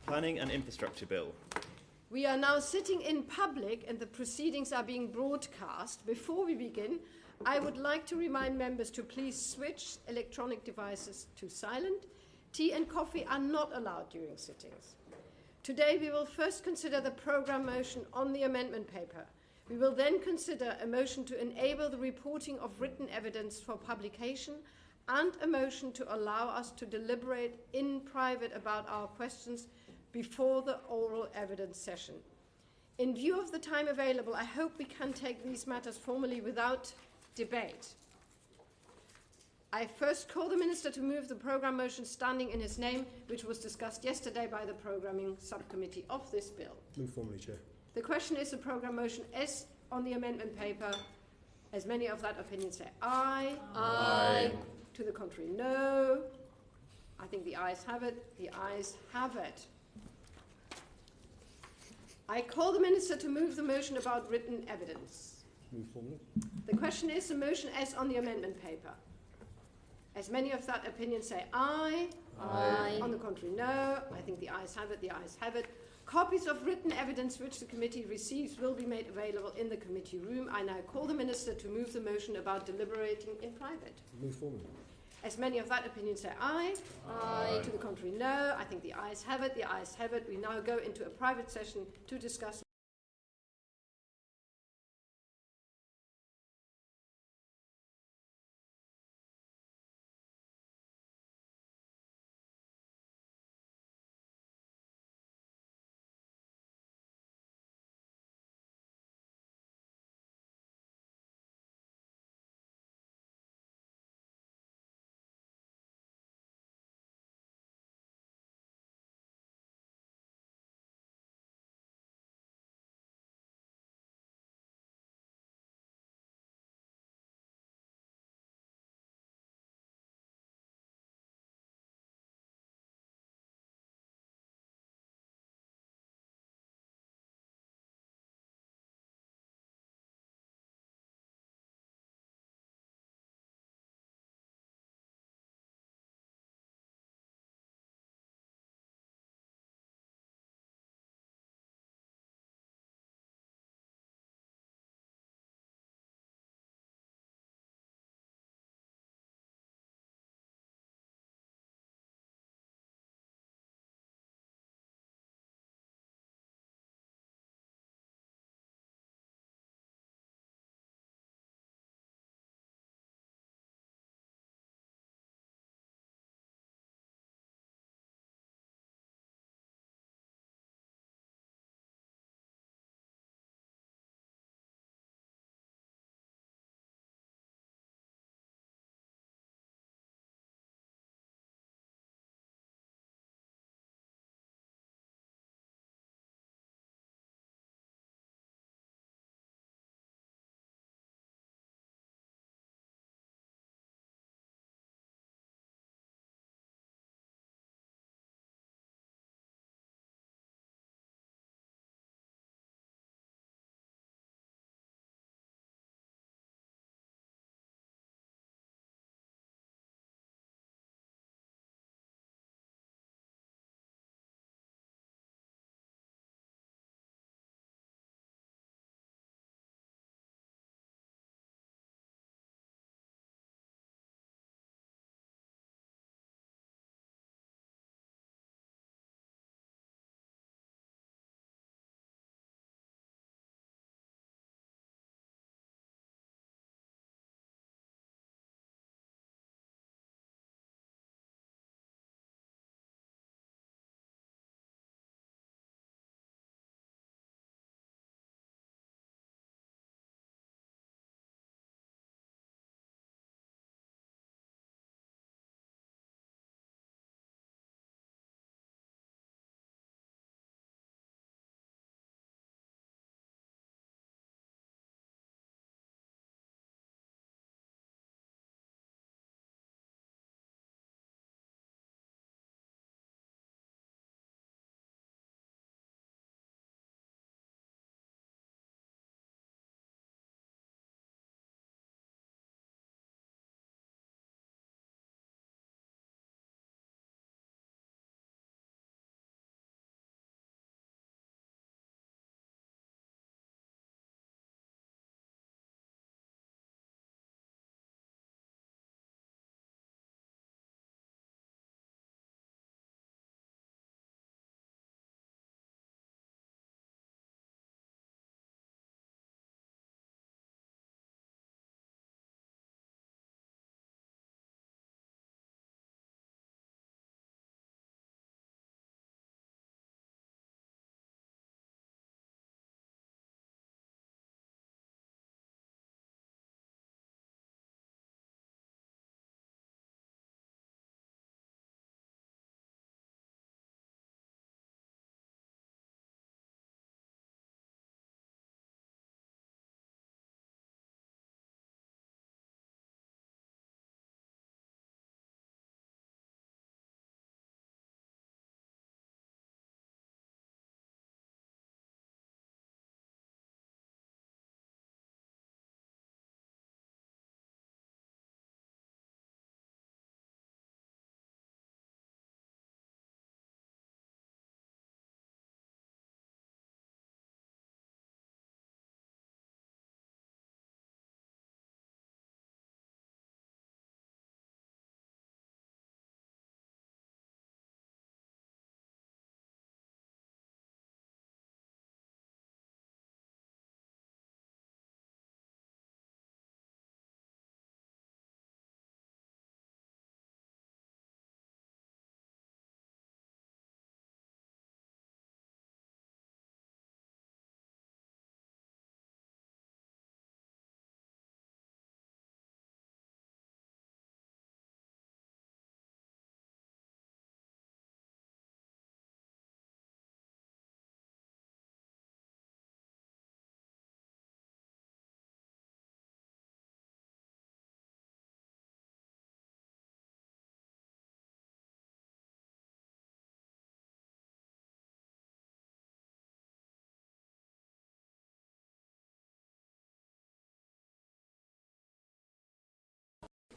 Planning and Infrastructure Bill. We are now sitting in public and the proceedings are being broadcast. Before we begin, I would like to remind members to please switch electronic devices to silent. Tea and coffee are not allowed during sittings. Today we will first consider the programme motion on the amendment paper. We will then consider a motion to enable the reporting of written evidence for publication and a motion to allow us to deliberate in private about our questions before the oral evidence session. In view of the time available, I hope we can take these matters formally without debate. I first call the Minister to move the programme motion standing in his name, which was discussed yesterday by the Programming Subcommittee of this bill. Move formally, Chair. The question is the programme motion as on the amendment paper. As many of that opinion say aye. Aye. To the contrary, no. I think the ayes have it. The ayes have it. I call the Minister to move the motion about written evidence. Move formally. The question is the motion as on the amendment paper. As many of that opinion say aye. Aye. On the contrary, no. I think the ayes have it. The ayes have it. Copies of written evidence which the committee receives will be made available in the committee room. I now call the Minister to move the motion about deliberating in private. Move formally. As many of that opinion say aye. Aye. To the contrary, no. I think the ayes have it. The ayes have it. We now go into a private session to discuss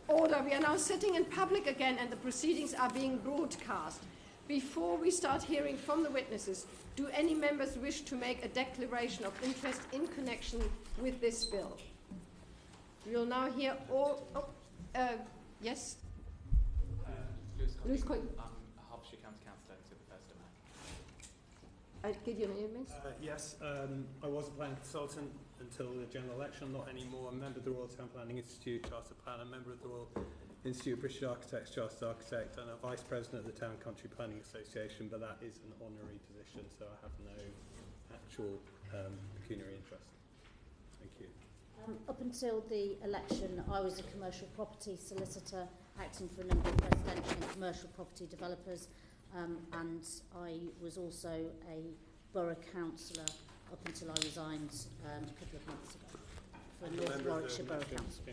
Order. We are now sitting in public again and the proceedings are being broadcast. Before we start hearing from the witnesses, do any members wish to make a declaration of interest in connection with this bill? We will now hear all... yes? Lewis Coyne. I'm a Hertfordshire County Councillor until the 1st of May. Give your name, miss. Yes, I was a planning consultant until the general election, not anymore. I'm a member of the Royal Town Planning Institute, Chartered Planner, member of the Royal Institute of British Architects, Chartered Architect, and a Vice President of the Town Country Planning Association, but that is an honorary position, so I have no actual pecuniary interest. Thank you. Up until the election, I was a commercial property solicitor acting for a number of residential and commercial property developers, and I was also a borough councillor up until I resigned a couple of months ago for North Warwickshire Borough Council.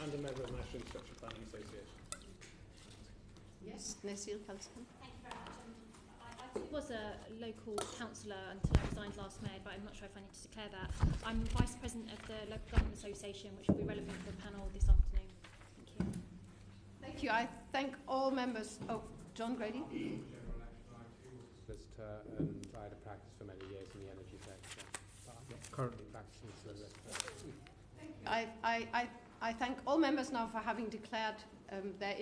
And a member of the National Infrastructure Planning Association. Yes, Nessie Kalsman. Thank you very much. I was a local councillor until I resigned last May, but I'm not sure if I need to declare that. I'm Vice President of the Local Government Association, which will be relevant for the panel this afternoon. Thank you. Thank you. I thank all members. Oh, John Grady. Solicitor, and I had a practice for many years in the energy sector, but I'm not currently practicing solicitor. I thank all members now for having declared their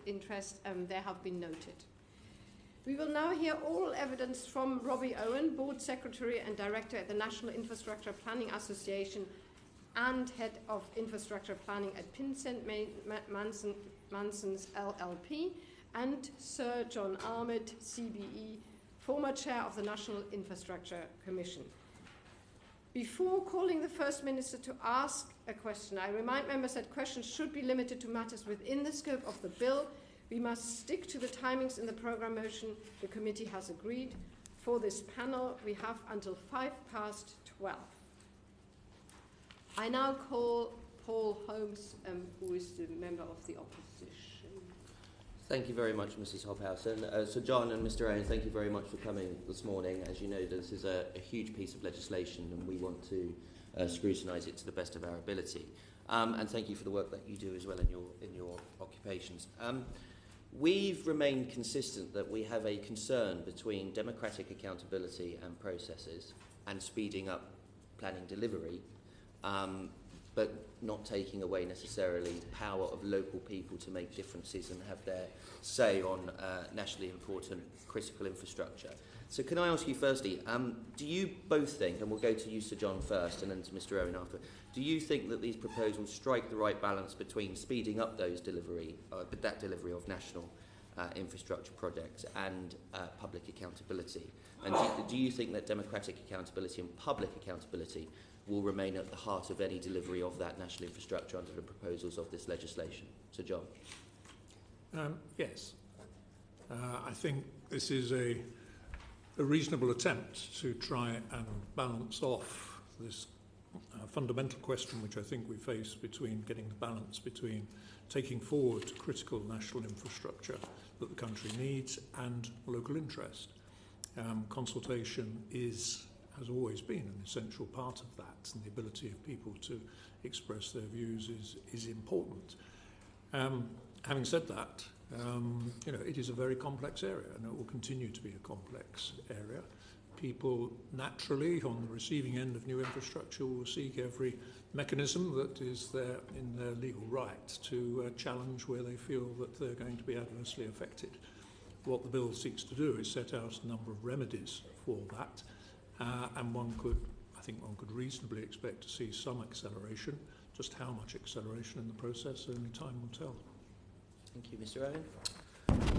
interest. They have been noted. We will now hear oral evidence from Robbie Owen, Board Secretary and Director at the National Infrastructure Planning Association and Head of Infrastructure Planning at Pinsent Manson's LLP, and Sir John Armitt, CBE, former Chair of the National Infrastructure Commission. Before calling the First Minister to ask a question, I remind members that questions should be limited to matters within the scope of the bill. We must stick to the timings in the programme motion the committee has agreed. For this panel, we have until 12:05. I now call Paul Holmes, who is the member of the opposition. Thank you very much, Mrs. Hobhausen. So John and Mr. Owen, thank you very much for coming this morning. As you know, this is a huge piece of legislation and we want to scrutinise it to the best of our ability. And thank you for the work that you do as well in your occupations. We've remained consistent that we have a concern between democratic accountability and processes and speeding up planning delivery, but not taking away necessarily the power of local people to make differences and have their say on nationally important critical infrastructure. So can I ask you firstly, do you both think, and we'll go to you, Sir John, first and then to Mr. Owen after, do you think that these proposals strike the right balance between speeding up those delivery of national infrastructure projects and public accountability? And do you think that democratic accountability and public accountability will remain at the heart of any delivery of that national infrastructure under the proposals of this legislation? Sir John. Yes. I think this is a reasonable attempt to try and balance off this fundamental question which I think we face between getting the balance between taking forward critical national infrastructure that the country needs and local interest. Consultation has always been an essential part of that, and the ability of people to express their views is important. Having said that, it is a very complex area, and it will continue to be a complex area. People naturally, on the receiving end of new infrastructure, will seek every mechanism that is there in their legal right to challenge where they feel that they're going to be adversely affected. What the bill seeks to do is set out a number of remedies for that, and I think one could reasonably expect to see some acceleration. Just how much acceleration in the process, only time will tell. Thank you, Mr. Owen.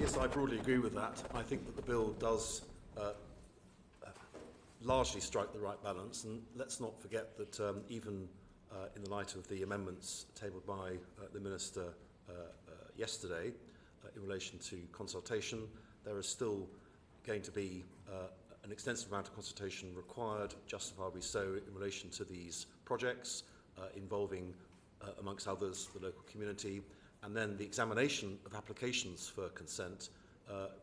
Yes, I broadly agree with that. I think that the bill does largely strike the right balance, and let's not forget that even in the light of the amendments tabled by the Minister yesterday in relation to consultation, there is still going to be an extensive amount of consultation required, justifiably so, in relation to these projects involving, amongst others, the local community. And then the examination of applications for consent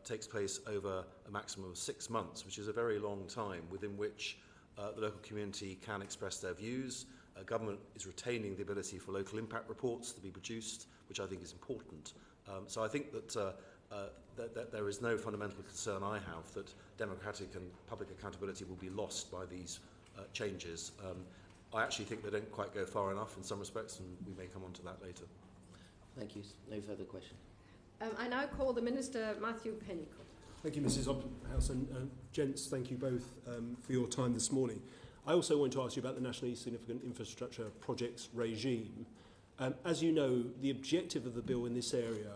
takes place over a maximum of 6 months, which is a very long time within which the local community can express their views. Government is retaining the ability for local impact reports to be produced, which I think is important. So I think that that there is no fundamental concern I have that democratic and public accountability will be lost by these changes. I actually think they don't quite go far enough in some respects, and we may come on to that later. Thank you. No further question. I now call the Minister, Matthew Pennycook. Thank you, Mrs. Hobhouse, and gents, thank you both for your time this morning. I also want to ask you about the Nationally Significant Infrastructure Projects regime. As you know, the objective of the bill in this area,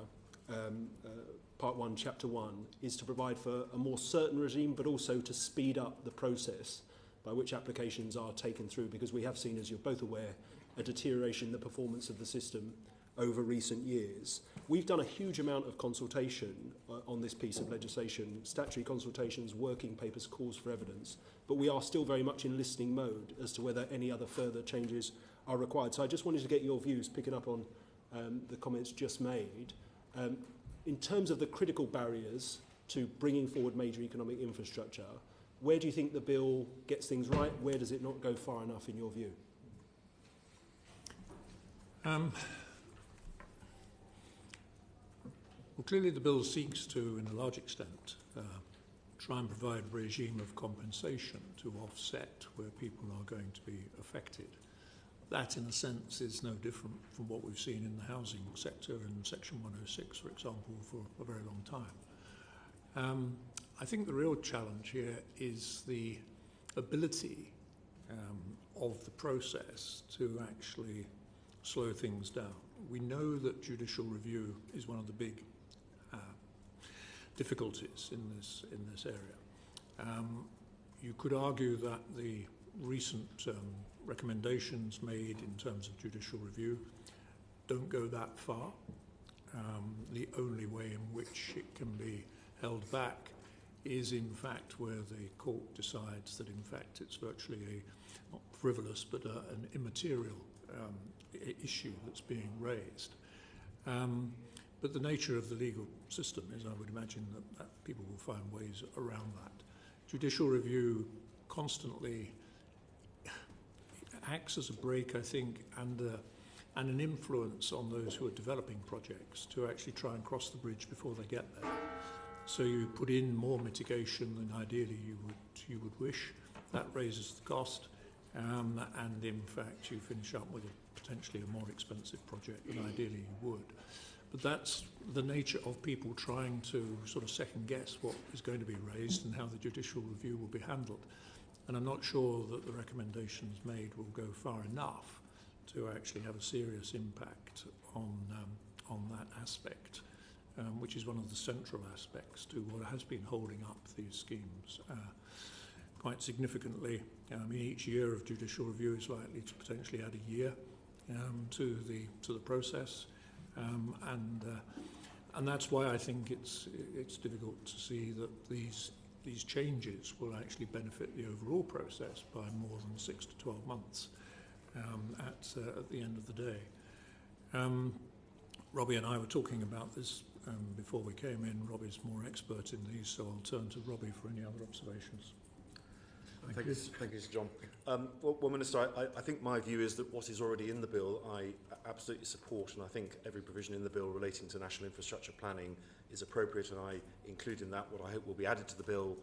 Part 1, Chapter 1, is to provide for a more certain regime, but also to speed up the process by which applications are taken through, because we have seen, as you're both aware, a deterioration in the performance of the system over recent years. We've done a huge amount of consultation on this piece of legislation, statutory consultations, working papers, calls for evidence, but we are still very much in listening mode as to whether any other further changes are required. So I just wanted to get your views, picking up on the comments just made. In terms of the critical barriers to bringing forward major economic infrastructure, where do you think the bill gets things right? Where does it not go far enough in your view? Well, clearly the bill seeks to, in a large extent, try and provide a regime of compensation to offset where people are going to be affected. That, in a sense, is no different from what we've seen in the housing sector in Section 106, for example, for a very long time. I think the real challenge here is the ability of the process to actually slow things down. We know that judicial review is one of the big difficulties in this area. You could argue that the recent recommendations made in terms of judicial review don't go that far. The only way in which it can be held back is in fact where the court decides that in fact it's virtually a, not frivolous, but an immaterial issue that's being raised. But the nature of the legal system is, I would imagine, that people will find ways around that. Judicial review constantly acts as a brake, I think, and an influence on those who are developing projects to actually try and cross the bridge before they get there. So you put in more mitigation than ideally you would wish. That raises the cost, and in fact you finish up with potentially a more expensive project than ideally you would. But that's the nature of people trying to sort of second guess what is going to be raised and how the judicial review will be handled. And I'm not sure that the recommendations made will go far enough to actually have a serious impact on that aspect, which is one of the central aspects to what has been holding up these schemes quite significantly. Each year of judicial review is likely to potentially add a year to the process, and that's why I think it's difficult to see that these changes will actually benefit the overall process by more than 6 to 12 months at the end of the day. Robbie and I were talking about this before we came in. Robbie's more expert in these, so I'll turn to Robbie for any other observations. Thank you, Sir John. Well, Minister, I think my view is that what is already in the bill I absolutely support, and I think every provision in the bill relating to national infrastructure planning is appropriate, and I include in that what I hope will be added to the bill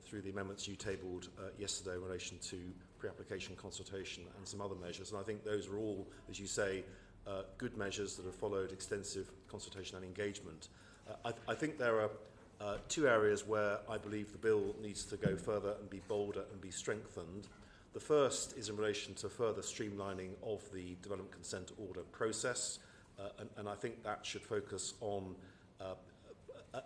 through the amendments you tabled yesterday in relation to pre-application consultation and some other measures. And I think those are all, as you say, good measures that have followed extensive consultation and engagement. I think there are two areas where I believe the bill needs to go further and be bolder and be strengthened. The first is in relation to further streamlining of the development consent order process, and I think that should focus on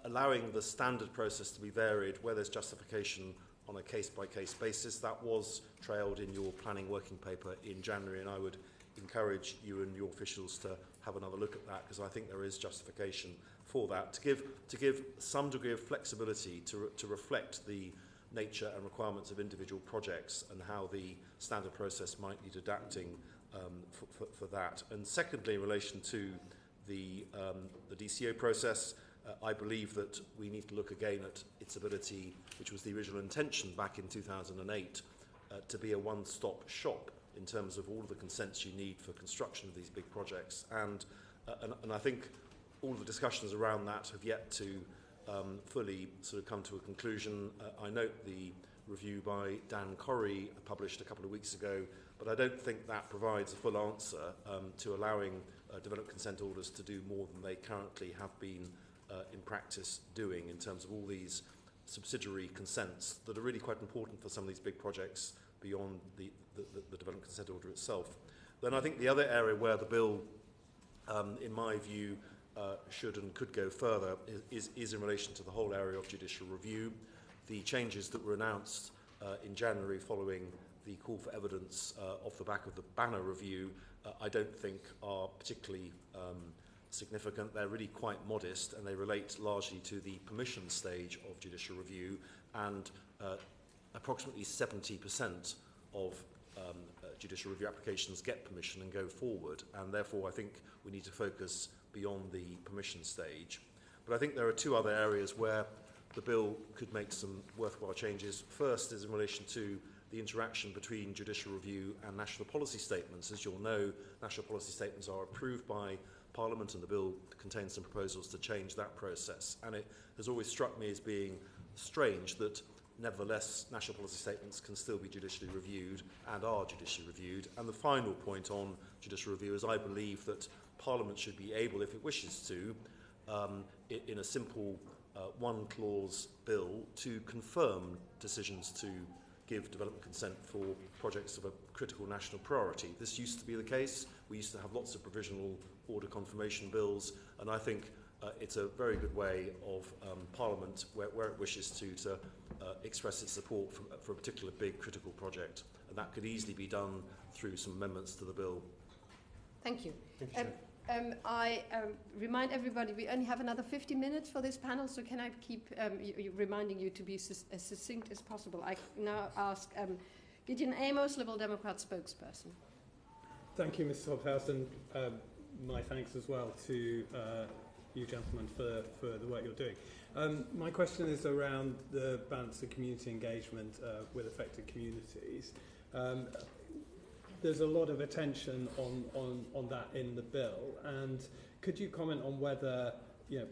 allowing the standard process to be varied where there's justification on a case-by-case basis. That was trailed in your planning working paper in January, and I would encourage you and your officials to have another look at that, because I think there is justification for that, to give some degree of flexibility to reflect the nature and requirements of individual projects and how the standard process might need adapting for that. And secondly, in relation to the DCO process, I believe that we need to look again at its ability, which was the original intention back in 2008, to be a one-stop shop in terms of all of the consents you need for construction of these big projects, and And I think all of the discussions around that have yet to fully sort of come to a conclusion. I note the review by Dan Corrie published a couple of weeks ago, but I don't think that provides a full answer to allowing development consent orders to do more than they currently have been in practice doing in terms of all these subsidiary consents that are really quite important for some of these big projects beyond the development consent order itself. Then I think the other area where the bill, in my view, should and could go further is in relation to the whole area of judicial review. The changes that were announced in January following the call for evidence off the back of the Banner review, I don't think are particularly significant. They're really quite modest, and they relate largely to the permission stage of judicial review, and approximately 70% of judicial review applications get permission and go forward, and therefore I think we need to focus beyond the permission stage. But I think there are two other areas where the bill could make some worthwhile changes. First is in relation to the interaction between judicial review and national policy statements. As you'll know, national policy statements are approved by Parliament, and the bill contains some proposals to change that process. And it has always struck me as being strange that nevertheless national policy statements can still be judicially reviewed and are judicially reviewed. And the final point on judicial review is I believe that Parliament should be able, if it wishes to, in a simple one-clause bill, to confirm decisions to give development consent for projects of a critical national priority. This used to be the case. We used to have lots of provisional order confirmation bills, and I think it's a very good way of Parliament, where it wishes to express its support for a particular big critical project, and that could easily be done through some amendments to the bill. Thank you. Thank you, I remind everybody we only have another 50 minutes for this panel, so can I keep reminding you to be as succinct as possible? I now ask Gideon Amos, Liberal Democrat spokesperson. Thank you, Mrs. Hobhouse, and my thanks as well to you gentlemen for the work you're doing. My question is around the balance of community engagement with affected communities. There's a lot of attention on that in the bill, and could you comment on whether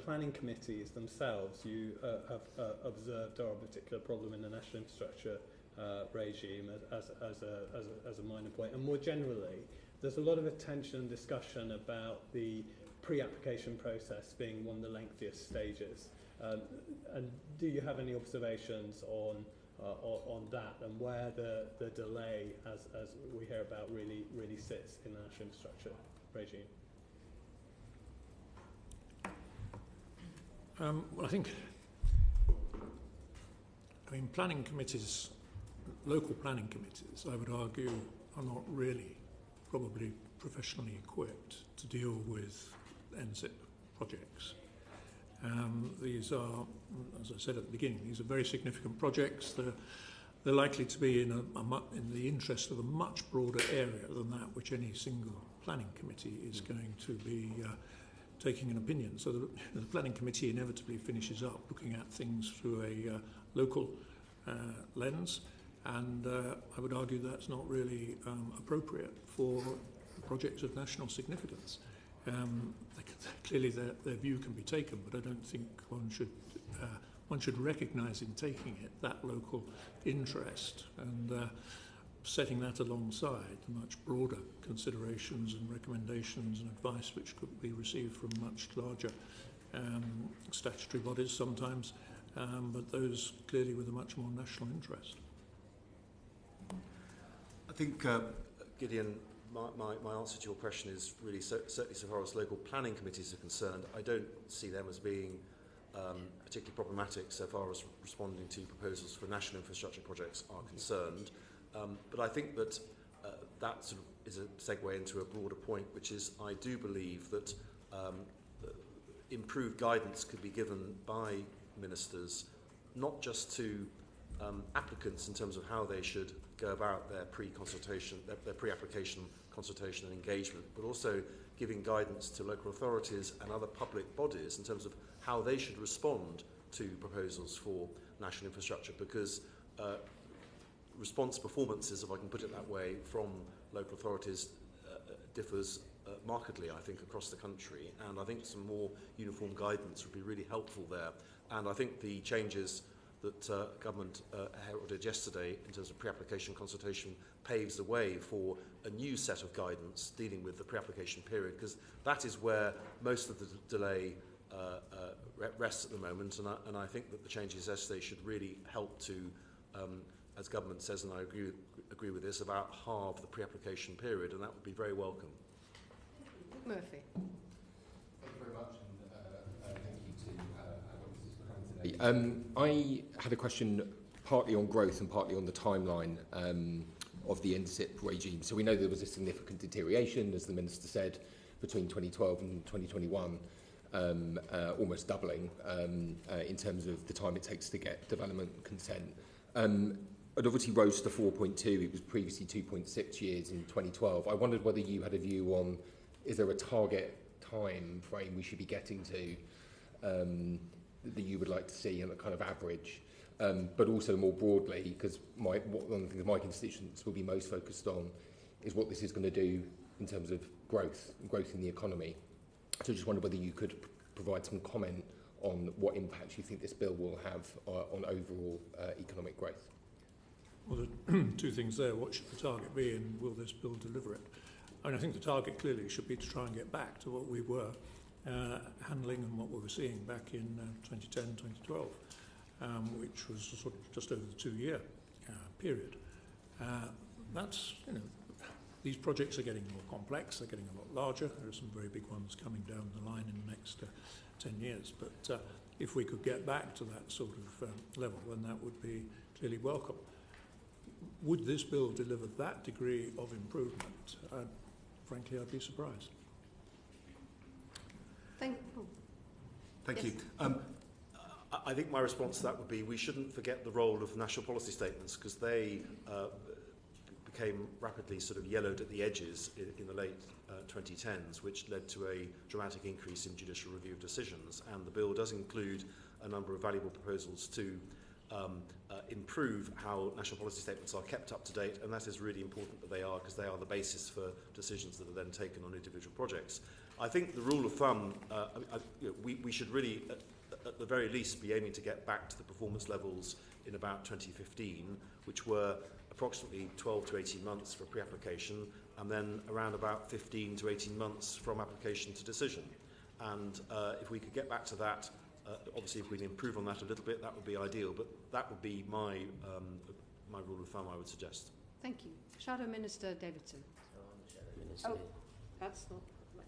planning committees themselves you have observed are a particular problem in the national infrastructure regime as a minor point, and more generally, there's a lot of attention and discussion about the pre-application process being one of the lengthiest stages, and do you have any observations on that, and where the delay, as we hear about, really sits in the national infrastructure regime? Well, I mean, planning committees, local planning committees, I would argue, are not really probably professionally equipped to deal with NZIP projects. These are, as I said at the beginning, these are very significant projects. They're likely to be in the interest of a much broader area than that which any single planning committee is going to be taking an opinion. So the planning committee inevitably finishes up looking at things through a local lens, and I would argue that's not really appropriate for projects of national significance. Clearly their view can be taken, but I don't think one should recognise in taking it that local interest and setting that alongside the much broader considerations and recommendations and advice which could be received from much larger statutory bodies sometimes, but those clearly with a much more national interest. I think, Gideon, my answer to your question is really certainly so far as local planning committees are concerned, I don't see them as being particularly problematic so far as responding to proposals for national infrastructure projects are concerned. But I think that that sort of is a segue into a broader point, which is I do believe that improved guidance could be given by ministers, not just to applicants in terms of how they should go about their pre-consultation, their pre-application consultation and engagement, but also giving guidance to local authorities and other public bodies in terms of how they should respond to proposals for national infrastructure, because response performances, if I can put it that way, from local authorities differs markedly, I think, across the country, and I think some more uniform guidance would be really helpful there. And I think the changes that government heralded yesterday in terms of pre-application consultation paves the way for a new set of guidance dealing with the pre-application period, because that is where most of the delay rests at the moment, and I think that the changes yesterday should really help to, as government says, and I agree with this, about halve the pre-application period, and that would be very welcome. Murphy. Thank you very much, and thank you to witnesses for coming today. I had a question partly on growth and partly on the timeline of the NSIP regime. So we know there was a significant deterioration, as the Minister said, between 2012 and 2021, almost doubling in terms of the time it takes to get development consent. It obviously rose to 4.2. It was previously 2.6 years in 2012. I wondered whether you had a view on, is there a target time frame we should be getting to that you would like to see on a kind of average? But also more broadly, because one of the things my constituents will be most focused on is what this is going to do in terms of growth in the economy. So I just wondered whether you could provide some comment on what impact you think this bill will have on overall economic growth. Well, there are two things there. What should the target be, and will this bill deliver it? I mean, I think the target clearly should be to try and get back to what we were handling and what we were seeing back in 2010, 2012, which was sort of just over the 2-year period. That's, you know, these projects are getting more complex, they're getting a lot larger. There are some very big ones coming down the line in the next 10 years. But if we could get back to that sort of level, then that would be clearly welcome. Would this bill deliver that degree of improvement? Frankly, I'd be surprised. Thank you. I think my response to that would be we shouldn't forget the role of national policy statements, because they became rapidly sort of yellowed at the edges in the late 2010s, which led to a dramatic increase in judicial review of decisions. And the bill does include a number of valuable proposals to improve how national policy statements are kept up to date, and that is really important that they are, because they are the basis for decisions that are then taken on individual projects. I think the rule of thumb, we should really, at the very least, be aiming to get back to the performance levels in about 2015, which were approximately 12 to 18 months for pre-application, and then around about 15 to 18 months from application to decision. And if we could get back to that, obviously if we can improve on that a little bit, that would be ideal, but that would be my rule of thumb, I would suggest. Thank you. Shadow Minister Davidson. Oh, that's not right.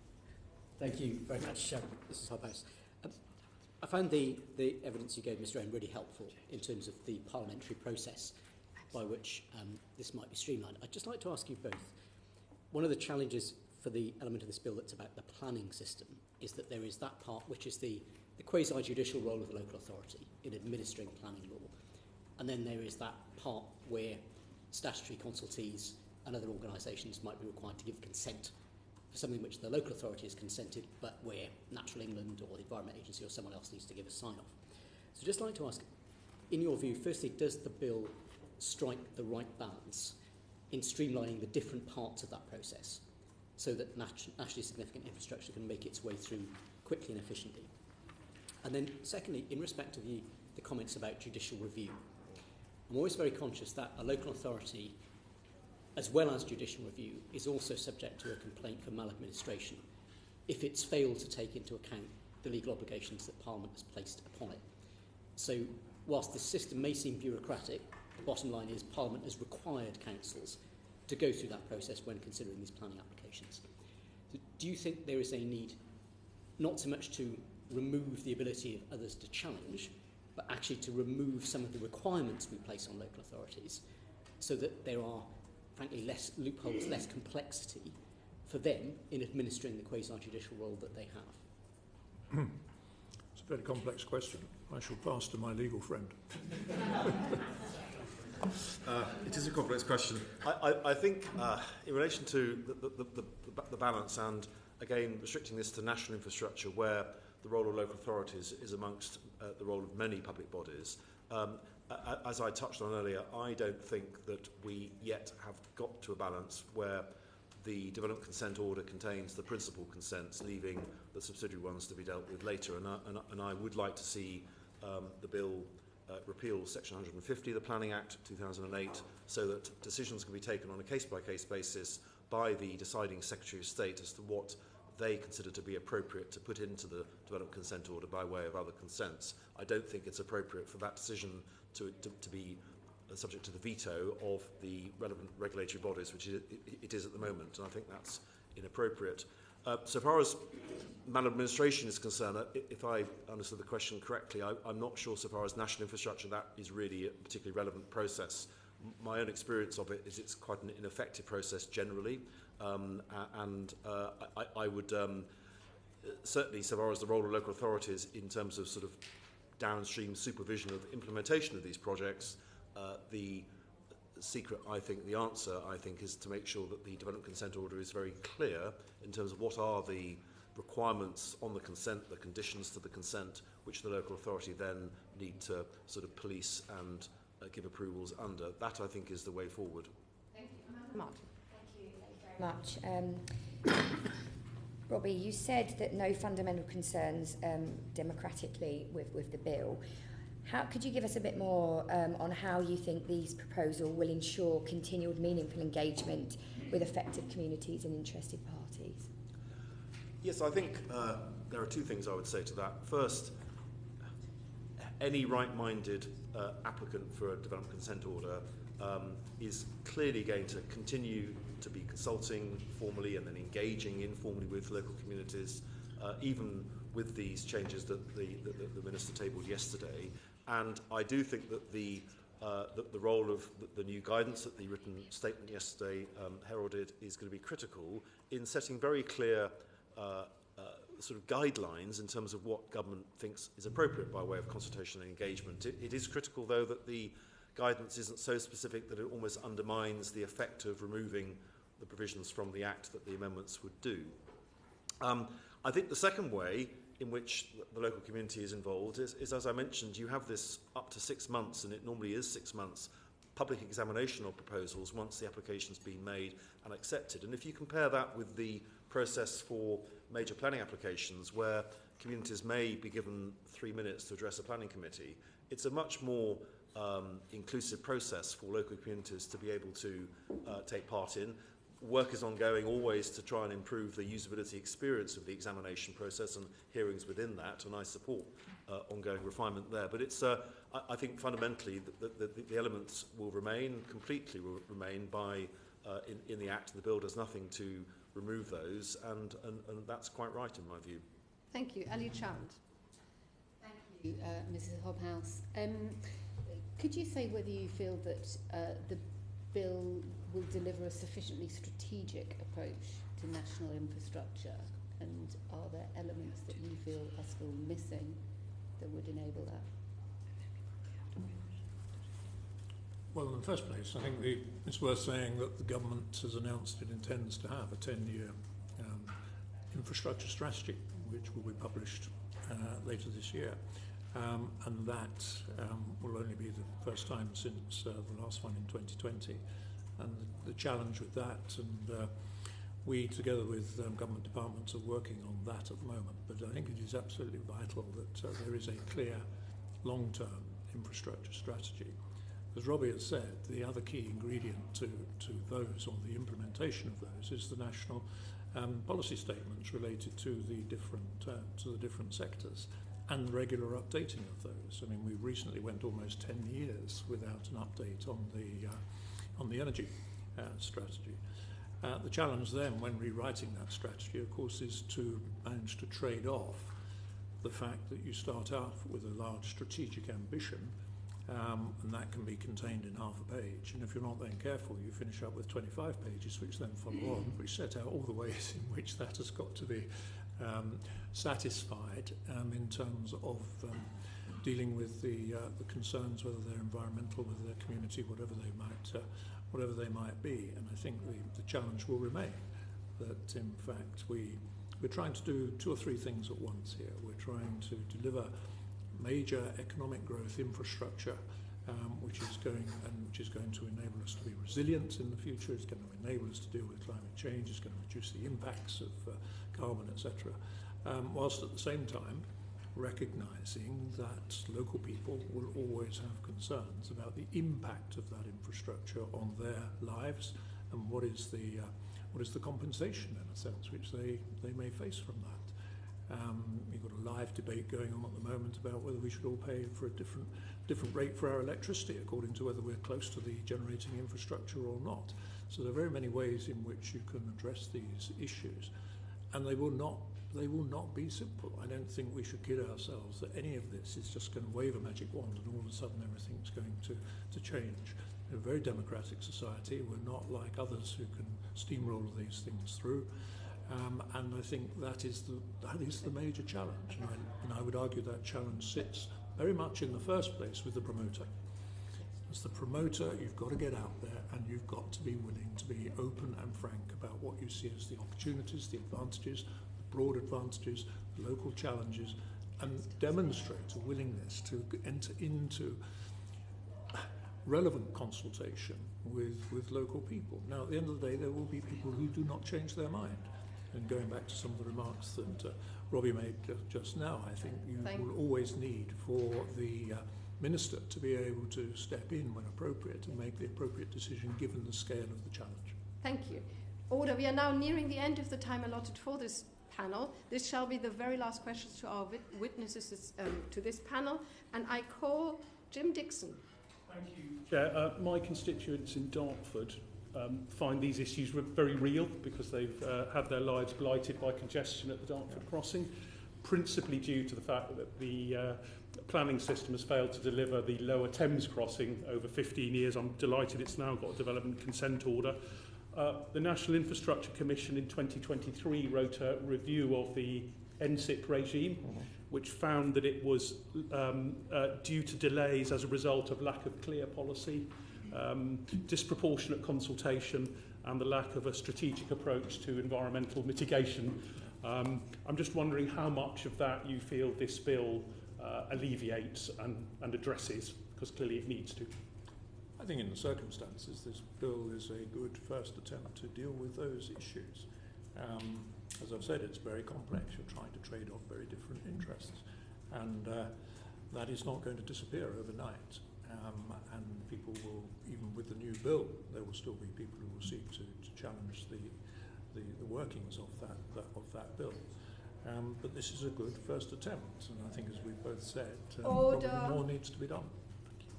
Thank you very much, Mrs. Hobhouse. I found the evidence you gave, Mr. Owen, really helpful in terms of the parliamentary process by which this might be streamlined. I'd just like to ask you both, one of the challenges for the element of this bill that's about the planning system is that there is that part which is the quasi-judicial role of the local authority in administering planning law. And then there is that part where statutory consultees and other organisations might be required to give consent for something which the local authority has consented, but where Natural England or the Environment Agency or someone else needs to give a sign-off. So I'd just like to ask, in your view, firstly, does the bill strike the right balance in streamlining the different parts of that process so that nationally significant infrastructure can make its way through quickly and efficiently? And then secondly, in respect of the comments about judicial review, I'm always very conscious that a local authority, as well as judicial review, is also subject to a complaint for maladministration if it's failed to take into account the legal obligations that Parliament has placed upon it. So whilst the system may seem bureaucratic, the bottom line is Parliament has required councils to go through that process when considering these planning applications. So do you think there is a need not so much to remove the ability of others to challenge, but actually to remove some of the requirements we place on local authorities so that there are, frankly, less loopholes, less complexity for them in administering the quasi-judicial role that they have? It's a very complex question. I shall pass to my legal friend. It is a complex question. I think in relation to the balance, and again restricting this to national infrastructure where the role of local authorities is amongst the role of many public bodies, as I touched on earlier, I don't think that we yet have got to a balance where the development consent order contains the principal consents, leaving the subsidiary ones to be dealt with later. And I would like to see the bill repeal Section 150 of the Planning Act 2008, so that decisions can be taken on a case-by-case basis by the deciding Secretary of State as to what they consider to be appropriate to put into the development consent order by way of other consents. I don't think it's appropriate for that decision to be subject to the veto of the relevant regulatory bodies, which it is at the moment, and I think that's inappropriate. So far as maladministration is concerned, if I understood the question correctly, I'm not sure so far as national infrastructure that is really a particularly relevant process. My own experience of it is it's quite an ineffective process generally, and I would certainly, so far as the role of local authorities in terms of sort of downstream supervision of implementation of these projects, the secret, I think, the answer, I think, is to make sure that the development consent order is very clear in terms of what are the requirements on the consent, the conditions to the consent, which the local authority then need to sort of police and give approvals under. That, I think, is the way forward. Thank you. Martin. Thank you very much. Robbie, you said that no fundamental concerns democratically with the bill. Could you give us a bit more on how you think these proposals will ensure continued meaningful engagement with affected communities and interested parties? Yes, I think there are two things I would say to that. First, any right-minded applicant for a development consent order is clearly going to continue to be consulting formally and then engaging informally with local communities, even with these changes that the Minister tabled yesterday. And I do think that the role of the new guidance that the written statement yesterday heralded is going to be critical in setting very clear sort of guidelines in terms of what government thinks is appropriate by way of consultation and engagement. It is critical, though, that the guidance isn't so specific that it almost undermines the effect of removing the provisions from the Act that the amendments would do. I think the second way in which the local community is involved is, as I mentioned, you have this up to 6 months, and it normally is 6 months, public examination of proposals once the application's been made and accepted. And if you compare that with the process for major planning applications, where communities may be given 3 minutes to address a planning committee, it's a much more inclusive process for local communities to be able to take part in. Work is ongoing always to try and improve the usability experience of the examination process and hearings within that, and I support ongoing refinement there. But it's, I think fundamentally the elements will remain, completely will remain by in the Act. The bill does nothing to remove those, and that's quite right in my view. Thank you. Ali Chand. Thank you, Mrs Hobhouse. Could you say whether you feel that the bill will deliver a sufficiently strategic approach to national infrastructure, and are there elements that you feel are still missing that would enable that? Well, in the first place, I think it's worth saying that the government has announced it intends to have a 10-year infrastructure strategy, which will be published later this year. And that will only be the first time since the last one in 2020. And the challenge with that, and we, together with government departments, are working on that at the moment. But I think it is absolutely vital that there is a clear long-term infrastructure strategy. As Robbie has said, the other key ingredient to those, or the implementation of those, is the national policy statements related to the different sectors, and regular updating of those. I mean, we recently went almost 10 years without an update on the energy strategy. The challenge then, when rewriting that strategy, of course, is to manage to trade off the fact that you start out with a large strategic ambition, and that can be contained in half a page. And if you're not then careful, you finish up with 25 pages, which then follow on, which set out all the ways in which that has got to be satisfied in terms of dealing with the concerns, whether they're environmental, whether they're community, whatever they might be. And I think the challenge will remain that, in fact, we're trying to do 2 or 3 things at once here. We're trying to deliver major economic growth infrastructure which is going to enable us to be resilient in the future. It's going to enable us to deal with climate change. It's going to reduce the impacts of carbon, etc. Whilst at the same time recognising that local people will always have concerns about the impact of that infrastructure on their lives and what is the compensation, in a sense, which they may face from that. We've got a live debate going on at the moment about whether we should all pay for a different rate for our electricity according to whether we're close to the generating infrastructure or not. So there are very many ways in which you can address these issues, and they will not be simple. I don't think we should kid ourselves that any of this is just going to wave a magic wand and all of a sudden everything's going to change. In a very democratic society, we're not like others who can steamroll these things through. And I think that is the major challenge. And I would argue that challenge sits very much in the first place with the promoter. As the promoter, you've got to get out there and you've got to be willing to be open and frank about what you see as the opportunities, the advantages, the broad advantages, the local challenges, and demonstrate a willingness to enter into relevant consultation with local people. Now, at the end of the day, there will be people who do not change their mind. And going back to some of the remarks that Robbie made just now, I think you will always need for the Minister to be able to step in when appropriate and make the appropriate decision given the scale of the challenge. Thank you. Order. We are now nearing the end of the time allotted for this panel. This shall be the very last questions to our witnesses to this panel. And I call Jim Dixon. Thank you, Chair. My constituents in Dartford find these issues very real because they've had their lives blighted by congestion at the Dartford crossing, principally due to the fact that the planning system has failed to deliver the Lower Thames crossing over 15 years. I'm delighted it's now got a development consent order. The National Infrastructure Commission in 2023 wrote a review of the NSIP regime, which found that it was due to delays as a result of lack of clear policy, disproportionate consultation and the lack of a strategic approach to environmental mitigation. I'm just wondering how much of that you feel this bill alleviates and addresses, because clearly it needs to. I think in the circumstances this bill is a good first attempt to deal with those issues. As I've said, it's very complex. You're trying to trade off very different interests, and that is not going to disappear overnight. And people will, even with the new bill, there will still be people who will seek to challenge the workings of that bill. But this is a good first attempt, and I think, as we've both said, probably more needs to be done.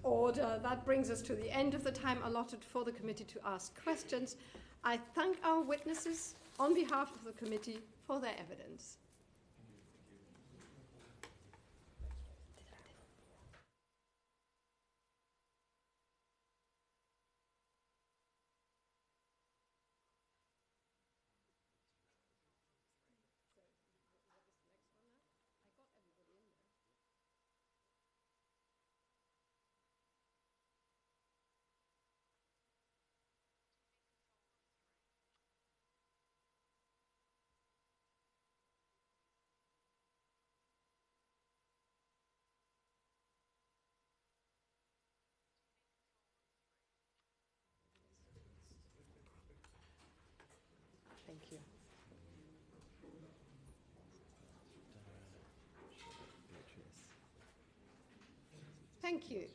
Order. That brings us to the end of the time allotted for the committee to ask questions. I thank our witnesses on behalf of the committee for their evidence. Thank you. Thank you.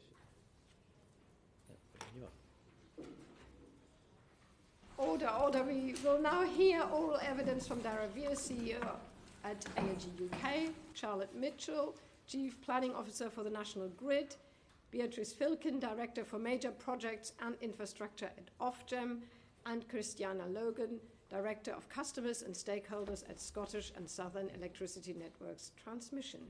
Order, order. We will now hear oral evidence from Dhara, CEO at ALG UK, Charlotte Mitchell, Chief Planning Officer for the National Grid, Beatrice Filkin, Director for Major Projects and Infrastructure at Ofgem, and Christianna Logan, Director of Customers and Stakeholders at Scottish and Southern Electricity Networks Transmission.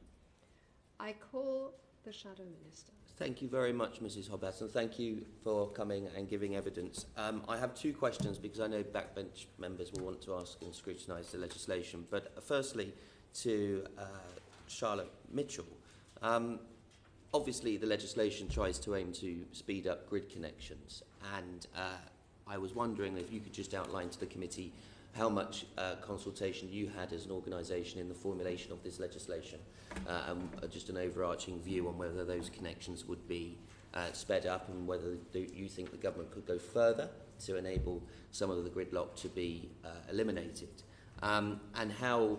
I call the Shadow Minister. Thank you very much, Mrs. Hobbs, and thank you for coming and giving evidence. I have two questions because I know backbench members will want to ask and scrutinise the legislation. But firstly, to Charlotte Mitchell. Obviously, the legislation tries to aim to speed up grid connections, and I was wondering if you could just outline to the committee how much consultation you had as an organisation in the formulation of this legislation, and just an overarching view on whether those connections would be sped up, and whether you think the government could go further to enable some of the gridlock to be eliminated, and how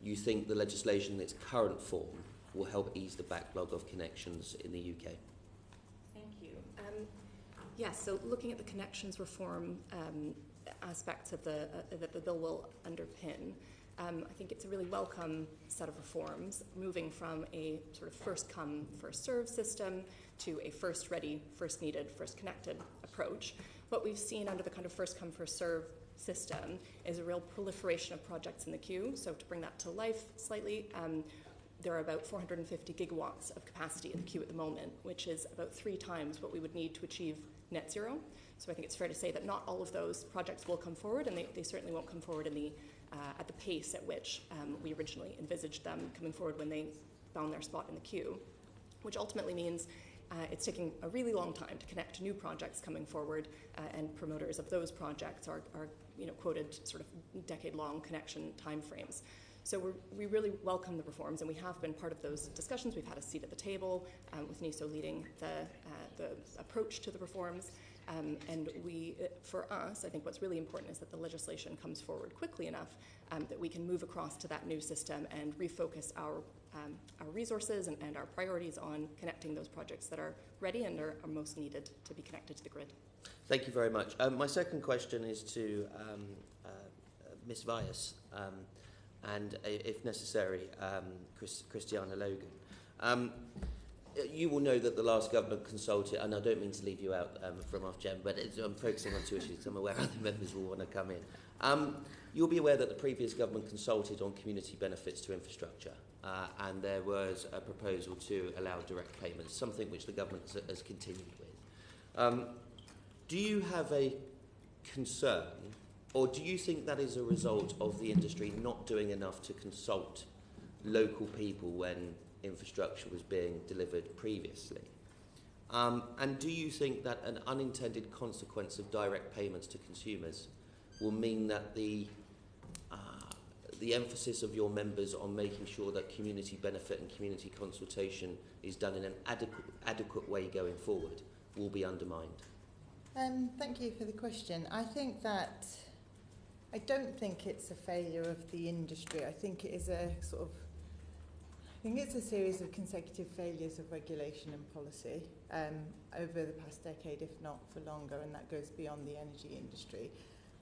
you think the legislation in its current form will help ease the backlog of connections in the UK. Thank you. Yes, so looking at the connections reform aspects of that the bill will underpin, I think it's a really welcome set of reforms, moving from a sort of first come, first served system to a first ready, first needed, first connected approach. What we've seen under the kind of first come, first served system is a real proliferation of projects in the queue. So to bring that to life slightly, there are about 450 gigawatts of capacity in the queue at the moment, which is about 3 times what we would need to achieve net zero. So I think it's fair to say that not all of those projects will come forward, and they certainly won't come forward in at the pace at which we originally envisaged them coming forward when they found their spot in the queue, which ultimately means it's taking a really long time to connect new projects coming forward, and promoters of those projects are quoted sort of decade-long connection timeframes. So we really welcome the reforms, and we have been part of those discussions. We've had a seat at the table with NISO leading the approach to the reforms. And for us, I think what's really important is that the legislation comes forward quickly enough that we can move across to that new system and refocus our resources and our priorities on connecting those projects that are ready and are most needed to be connected to the grid. Thank you very much. My second question is to Ms. Vyas, and if necessary, Christianna Logan. You will know that the last government consulted, and I don't mean to leave you out from Ofgem, but I'm focusing on 2 issues. I'm aware other members will want to come in. You'll be aware that the previous government consulted on community benefits to infrastructure, and there was a proposal to allow direct payments, something which the government has continued with. Do you have a concern, or do you think that is a result of the industry not doing enough to consult local people when infrastructure was being delivered previously? And do you think that an unintended consequence of direct payments to consumers will mean that the emphasis of your members on making sure that community benefit and community consultation is done in an adequate way going forward will be undermined? Thank you for the question. I don't think it's a failure of the industry. I think it is a series of consecutive failures of regulation and policy over the past decade, if not for longer, and that goes beyond the energy industry.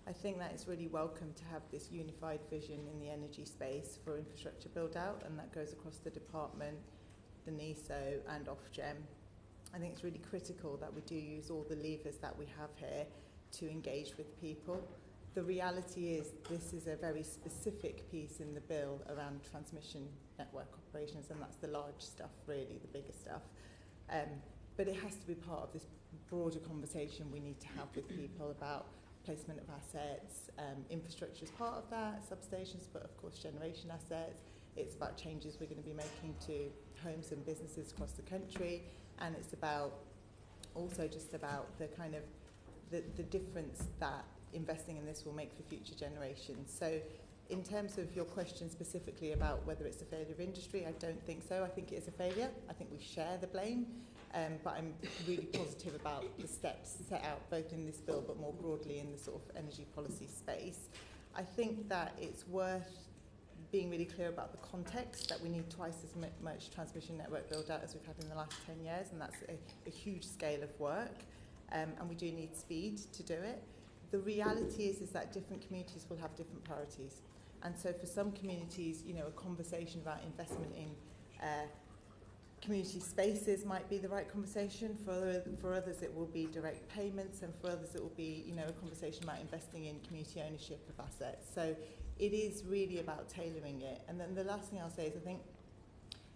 I think that it's really welcome to have this unified vision in the energy space for infrastructure build-out, and that goes across the department, the NISO and Ofgem. I think it's really critical that we do use all the levers that we have here to engage with people. The reality is this is a very specific piece in the bill around transmission network operations, and that's the large stuff, really, the bigger stuff. But it has to be part of this broader conversation we need to have with people about placement of assets. Infrastructure is part of that, substations, but of course generation assets. It's about changes we're going to be making to homes and businesses across the country, and it's about also just about the kind of the difference that investing in this will make for future generations. So in terms of your question specifically about whether it's a failure of industry, I don't think so. I think it is a failure. I think we share the blame, but I'm really positive about the steps set out both in this bill but more broadly in the sort of energy policy space. I think that it's worth being really clear about the context, that we need twice as much transmission network build out as we've had in the last 10 years, and that's a huge scale of work, and we do need speed to do it. The reality is that different communities will have different priorities. And so for some communities, a conversation about investment in community spaces might be the right conversation. For others, it will be direct payments, and for others, it will be, a conversation about investing in community ownership of assets. So it is really about tailoring it. And then the last thing I'll say is I think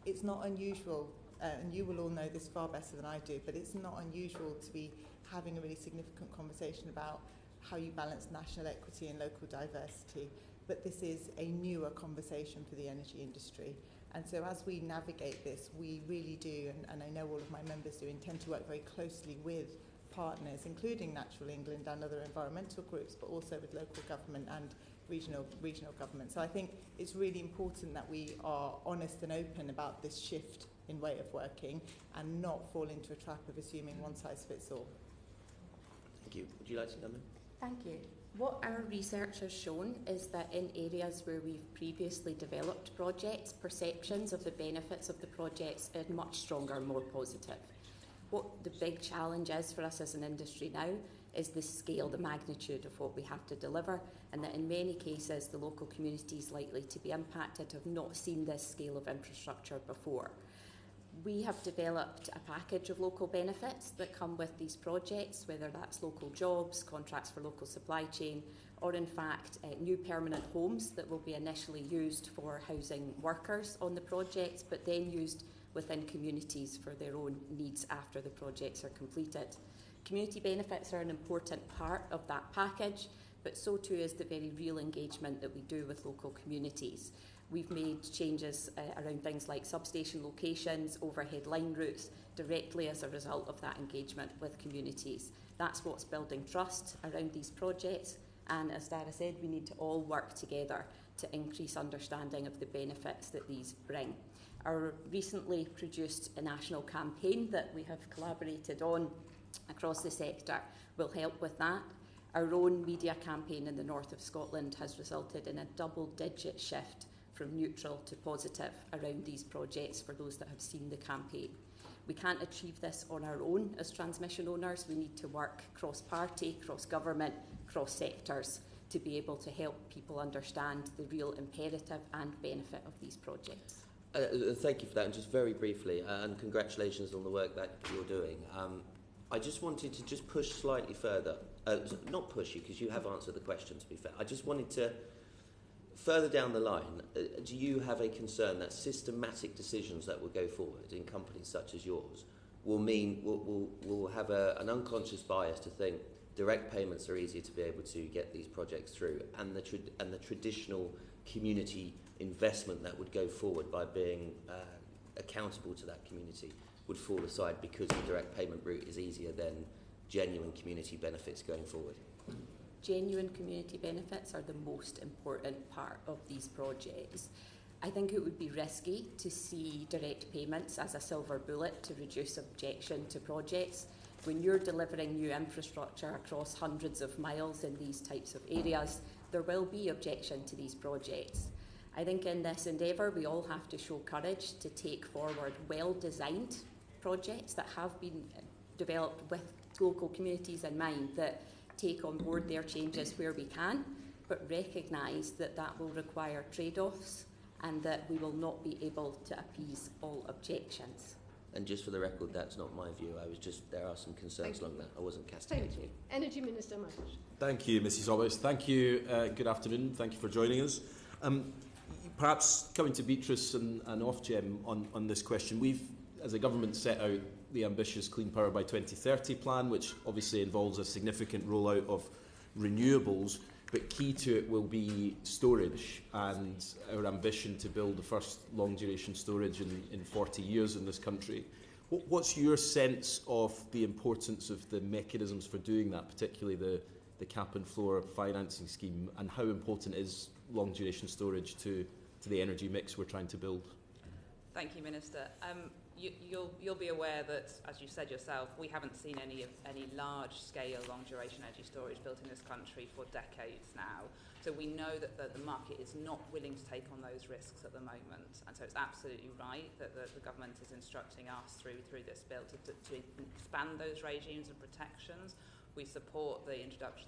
it's not unusual, and you will all know this far better than I do, but it's not unusual to be having a really significant conversation about how you balance national equity and local diversity. But this is a newer conversation for the energy industry. And so as we navigate this, we really do, and I know all of my members do, intend to work very closely with partners, including Natural England and other environmental groups, but also with local government and regional government. So I think it's really important that we are honest and open about this shift in way of working and not fall into a trap of assuming one size fits all. Thank you. Would you like to come in? Thank you. What our research has shown is that in areas where we've previously developed projects, perceptions of the benefits of the projects are much stronger, more positive. What the big challenge is for us as an industry now is the scale, the magnitude of what we have to deliver, and that in many cases the local communities likely to be impacted have not seen this scale of infrastructure before. We have developed a package of local benefits that come with these projects, whether that's local jobs, contracts for local supply chain, or in fact new permanent homes that will be initially used for housing workers on the projects, but then used within communities for their own needs after the projects are completed. Community benefits are an important part of that package, but so too is the very real engagement that we do with local communities. We've made changes around things like substation locations, overhead line routes, directly as a result of that engagement with communities. That's what's building trust around these projects, and as Dhara said, we need to all work together to increase understanding of the benefits that these bring. Our recently produced a national campaign that we have collaborated on across the sector will help with that. Our own media campaign in the north of Scotland has resulted in a double-digit shift from neutral to positive around these projects for those that have seen the campaign. We can't achieve this on our own as transmission owners. We need to work cross-party, cross-government, cross-sectors to be able to help people understand the real imperative and benefit of these projects. Thank you for that, and just very briefly, and congratulations on the work that you're doing. I just wanted to just push slightly further, not push you because you have answered the question, to be fair. I just wanted to, further down the line, do you have a concern that systematic decisions that will go forward in companies such as yours will mean, will have an unconscious bias to think direct payments are easier to be able to get these projects through, and the traditional community investment that would go forward by being accountable to that community would fall aside because the direct payment route is easier than genuine community benefits going forward? Genuine community benefits are the most important part of these projects. I think it would be risky to see direct payments as a silver bullet to reduce objection to projects. When you're delivering new infrastructure across hundreds of miles in these types of areas, there will be objection to these projects. I think in this endeavour we all have to show courage to take forward well-designed projects that have been developed with local communities in mind, that take on board their changes where we can, but recognise that that will require trade-offs and that we will not be able to appease all objections. And just for the record, that's not my view. There are some concerns along that. I wasn't castigating you. Energy Minister Martin. Thank you, Mrs. Hobbs. Thank you. Good afternoon. Thank you for joining us. Perhaps coming to Beatrice and Ofgem on this question, we've, as a government, set out the ambitious Clean Power by 2030 plan, which obviously involves a significant rollout of renewables, but key to it will be storage and our ambition to build the first long-duration storage in 40 years in this country. What's your sense of the importance of the mechanisms for doing that, particularly the cap and floor financing scheme, and how important is long-duration storage to the energy mix we're trying to build? Thank you, Minister. You'll be aware that, as you said yourself, we haven't seen any large-scale long-duration energy storage built in this country for decades now. So we know that the market is not willing to take on those risks at the moment. And so it's absolutely right that the government is instructing us through this bill to expand those regimes and protections. We support the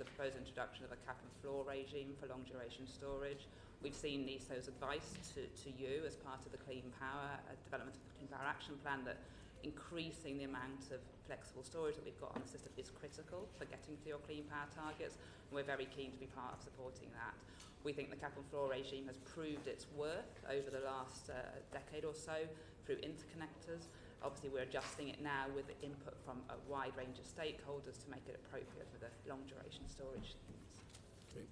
proposed introduction of a cap and floor regime for long-duration storage. We've seen NESO's advice to you as part of the Clean Power development of the Clean Power Action Plan that increasing the amount of flexible storage that we've got on the system is critical for getting to your clean power targets, and we're very keen to be part of supporting that. We think the cap and floor regime has proved its worth over the last decade or so through interconnectors. Obviously, we're adjusting it now with the input from a wide range of stakeholders to make it appropriate for the long-duration storage needs. Great.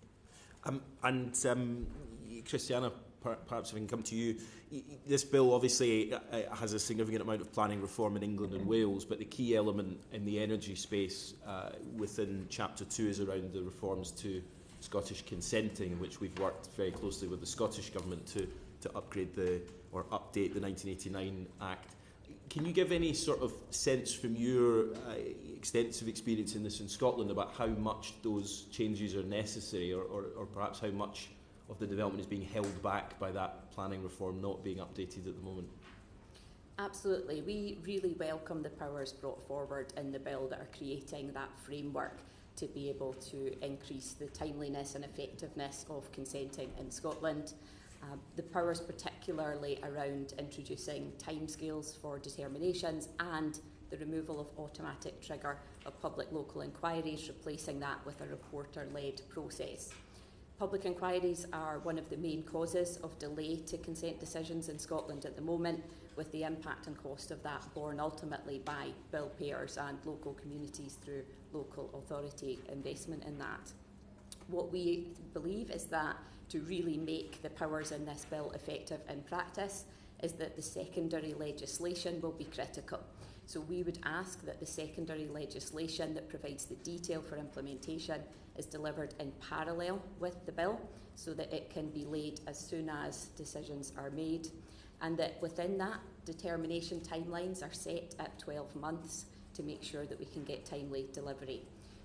Christianna, perhaps if I can come to you. This bill obviously has a significant amount of planning reform in England and Wales, but the key element in the energy space within Chapter 2 is around the reforms to Scottish consenting, in which we've worked very closely with the Scottish Government to upgrade or update the 1989 Act. Can you give any sort of sense from your extensive experience in this in Scotland about how much those changes are necessary, or perhaps how much of the development is being held back by that planning reform not being updated at the moment? Absolutely. We really welcome the powers brought forward in the bill that are creating that framework to be able to increase the timeliness and effectiveness of consenting in Scotland. The powers particularly around introducing timescales for determinations and the removal of automatic trigger of public local inquiries, replacing that with a reporter-led process. Public inquiries are one of the main causes of delay to consent decisions in Scotland at the moment, with the impact and cost of that borne ultimately by bill payers and local communities through local authority investment in that. What we believe is that to really make the powers in this bill effective in practice is that the secondary legislation will be critical. So we would ask that the secondary legislation that provides the detail for implementation is delivered in parallel with the bill so that it can be laid as soon as decisions are made, and that within that, determination timelines are set at 12 months to make sure that we can get timely delivery.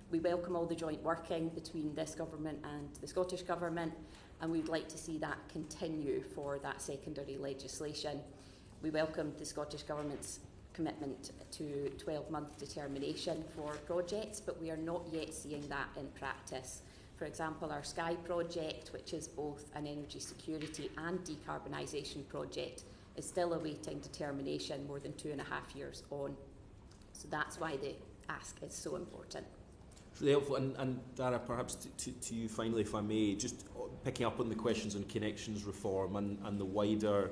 We welcome all the joint working between this government and the Scottish Government, and we'd like to see that continue for that secondary legislation. We welcome the Scottish Government's commitment to 12-month determination for projects, but we are not yet seeing that in practice. For example, our Sky project, which is both an energy security and decarbonisation project, is still awaiting determination more than 2.5 years on. So that's why the ask is so important. Really helpful. And Dhara, perhaps to you finally, if I may, just picking up on the questions on connections reform and the wider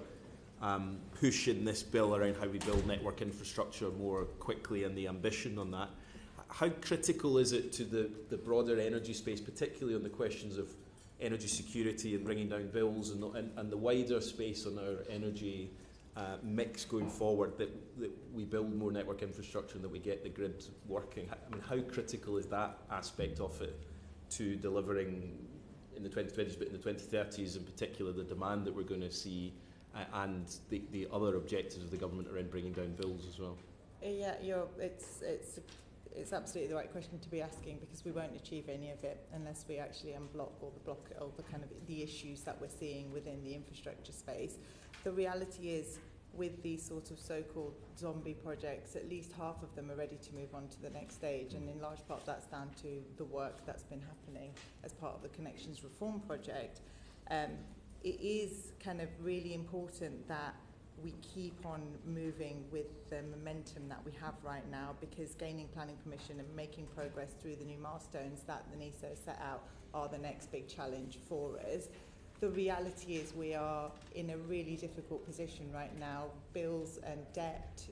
push in this bill around how we build network infrastructure more quickly and the ambition on that. How critical is it to the broader energy space, particularly on the questions of energy security and bringing down bills and the wider space on our energy mix going forward, that we build more network infrastructure and that we get the grid working? I mean, how critical is that aspect of it to delivering in the 2020s, but in the 2030s in particular, the demand that we're going to see and the other objectives of the government around bringing down bills as well? Yeah, it's absolutely the right question to be asking, because we won't achieve any of it unless we actually unblock all the kind of the issues that we're seeing within the infrastructure space. The reality is, with these sort of so-called zombie projects, at least half of them are ready to move on to the next stage, and in large part that's down to the work that's been happening as part of the Connections Reform project. It is kind of really important that we keep on moving with the momentum that we have right now, because gaining planning permission and making progress through the new milestones that the NESO set out are the next big challenge for us. The reality is we are in a really difficult position right now. Bills and debt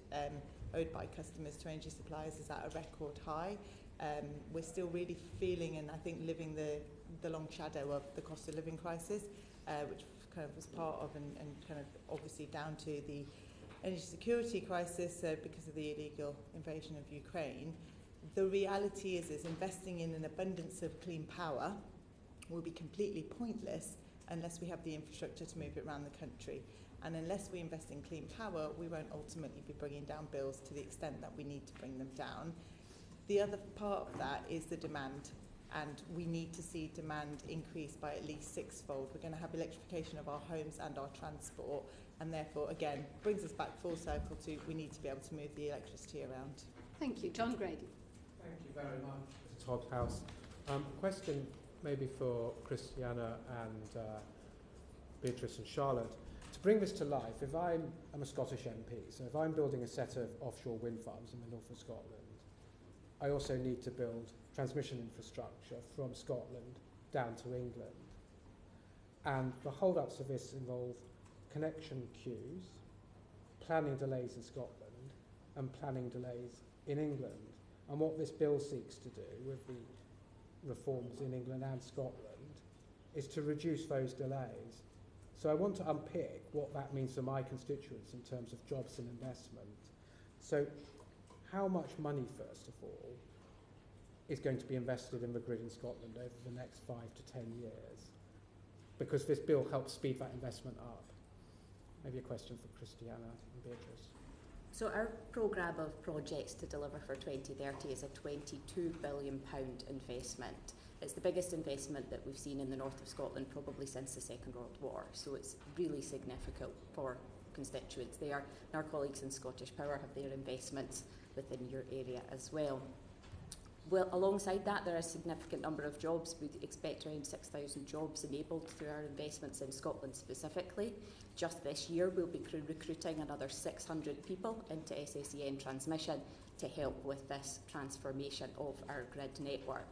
owed by customers to energy suppliers is at a record high. We're still really feeling and I think living the long shadow of the cost of living crisis, which kind of was part of and kind of obviously down to the energy security crisis because of the illegal invasion of Ukraine. The reality is investing in an abundance of clean power will be completely pointless unless we have the infrastructure to move it around the country. And unless we invest in clean power, we won't ultimately be bringing down bills to the extent that we need to bring them down. The other part of that is the demand. And we need to see demand increase by at least sixfold. We're going to have electrification of our homes and our transport, and therefore, again, brings us back full circle to we need to be able to move the electricity around. Thank you. John Grady. Thank you very much, Mrs. Hobhouse. Question maybe for Christianna and Beatrice and Charlotte. To bring this to life, if I'm a Scottish MP, so if I'm building a set of offshore wind farms in the north of Scotland, I also need to build transmission infrastructure from Scotland down to England. And the hold-ups of this involve connection queues, planning delays in Scotland, and planning delays in England. And what this bill seeks to do with the reforms in England and Scotland is to reduce those delays. So I want to unpick what that means for my constituents in terms of jobs and investment. So how much money, first of all, is going to be invested in the grid in Scotland over the next 5 to 10 years? Because this bill helps speed that investment up. Maybe a question for Christianna and Beatrice. So our programme of projects to deliver for 2030 is a £22 billion investment. It's the biggest investment that we've seen in the north of Scotland probably since the Second World War, so it's really significant for constituents there. And our colleagues in Scottish Power have their investments within your area as well. Well, alongside that, there are a significant number of jobs. We expect around 6,000 jobs enabled through our investments in Scotland specifically. Just this year, we'll be recruiting another 600 people into SSEN transmission to help with this transformation of our grid network.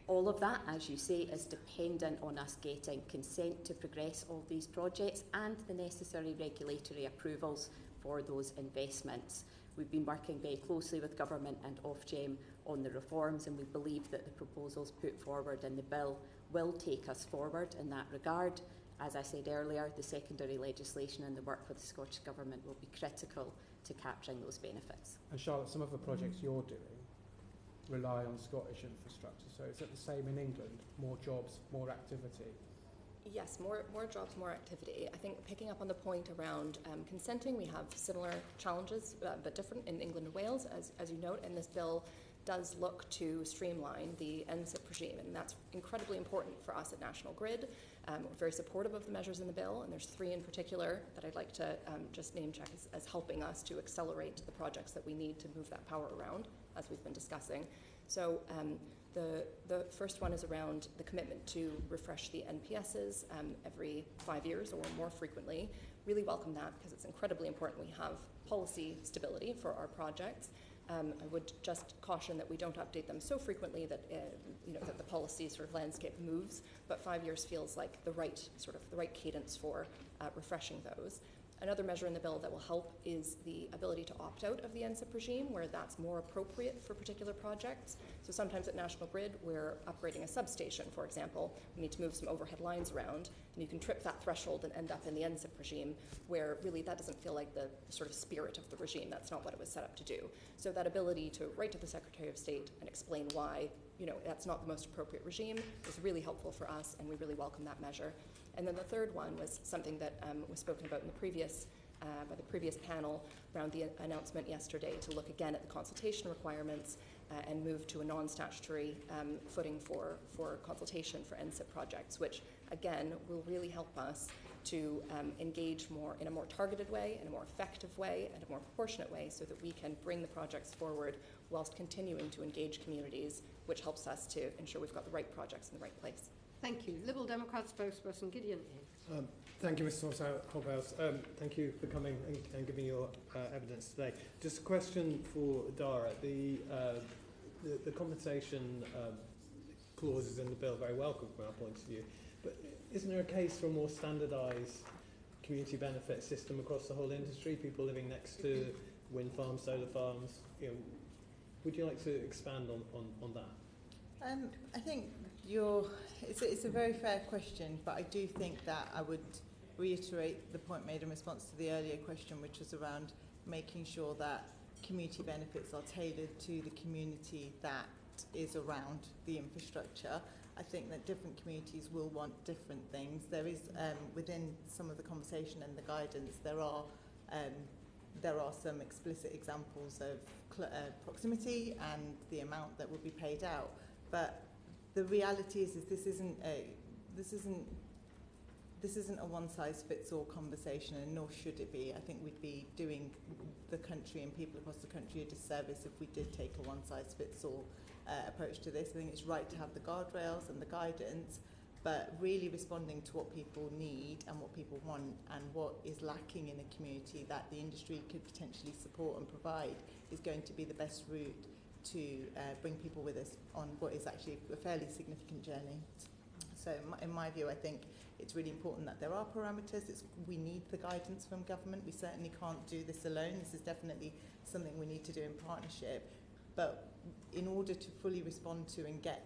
All of that, as you say, is dependent on us getting consent to progress all these projects and the necessary regulatory approvals for those investments. We've been working very closely with Government and Ofgem on the reforms, and we believe that the proposals put forward in the bill will take us forward in that regard. As I said earlier, the secondary legislation and the work with the Scottish Government will be critical to capturing those benefits. And Charlotte, some of the projects you're doing rely on Scottish infrastructure, so is it the same in England? More jobs, more activity? Yes, more jobs, more activity. I think picking up on the point around consenting, we have similar challenges, but different in England and Wales, as you note, and this bill does look to streamline the NSIP regime, and that's incredibly important for us at National Grid. We're very supportive of the measures in the bill, and there's 3 in particular that I'd like to just name check as helping us to accelerate the projects that we need to move that power around, as we've been discussing. So the first one is around the commitment to refresh the NPSs every 5 years or more frequently. Really welcome that because it's incredibly important we have policy stability for our projects. I would just caution that we don't update them so frequently that that the policy sort of landscape moves, but 5 years feels like the right cadence for refreshing those. Another measure in the bill that will help is the ability to opt out of the NSIP regime where that's more appropriate for particular projects. So sometimes at National Grid, we're upgrading a substation, for example. We need to move some overhead lines around, and you can trip that threshold and end up in the NSIP regime where really that doesn't feel like the sort of spirit of the regime. That's not what it was set up to do. So that ability to write to the Secretary of State and explain why that's not the most appropriate regime is really helpful for us, and we really welcome that measure. And then the third one was something that was spoken about in the previous by the previous panel around the announcement yesterday to look again at the consultation requirements and move to a non-statutory footing for consultation for NSIP projects, which again will really help us to engage more in a more targeted way, in a more effective way, and a more proportionate way so that we can bring the projects forward whilst continuing to engage communities, which helps us to ensure we've got the right projects in the right place. Thank you. Liberal Democrat spokesperson Gideon. Thank you, Mr. Hobhouse. Thank you for coming and giving your evidence today. Just a question for Dhara. The compensation clauses in the bill are very welcome from our point of view, but isn't there a case for a more standardised community benefit system across the whole industry? People living next to wind farms, solar farms. Would you like to expand on that? I think it's a very fair question, but I do think that I would reiterate the point made in response to the earlier question, which was around making sure that community benefits are tailored to the community that is around the infrastructure. I think that different communities will want different things. There is, within some of the conversation and the guidance, there are some explicit examples of proximity and the amount that will be paid out. But the reality is this isn't a one-size-fits-all conversation, and nor should it be. I think we'd be doing the country and people across the country a disservice if we did take a one-size-fits-all approach to this. I think it's right to have the guardrails and the guidance, but really responding to what people need and what people want and what is lacking in a community that the industry could potentially support and provide is going to be the best route to bring people with us on what is actually a fairly significant journey. So in my view, I think it's really important that there are parameters. We need the guidance from government. We certainly can't do this alone. This is definitely something we need to do in partnership. But in order to fully respond to and get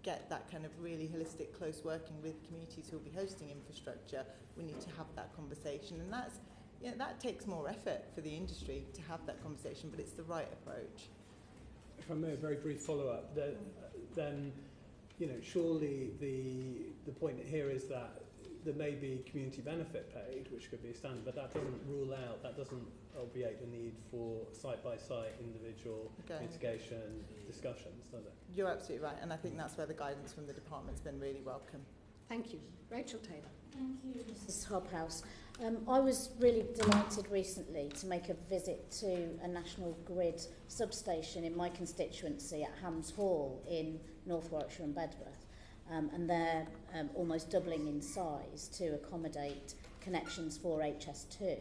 that kind of really holistic, close working with communities who will be hosting infrastructure, we need to have that conversation. And that takes more effort for the industry to have that conversation, but it's the right approach. If I may, a very brief follow-up, then surely the point here is that there may be community benefit paid, which could be a standard, but that doesn't rule out, that doesn't obviate the need for site-by-site individual mitigation discussions, does it? You're absolutely right, and I think that's where the guidance from the department's been really welcome. Thank you. Rachel Taylor. Thank you, Mrs Hobhouse. I was really delighted recently to make a visit to a National Grid substation in my constituency at Hams Hall in North Warwickshire and Bedworth. And they're almost doubling in size to accommodate connections for HS2.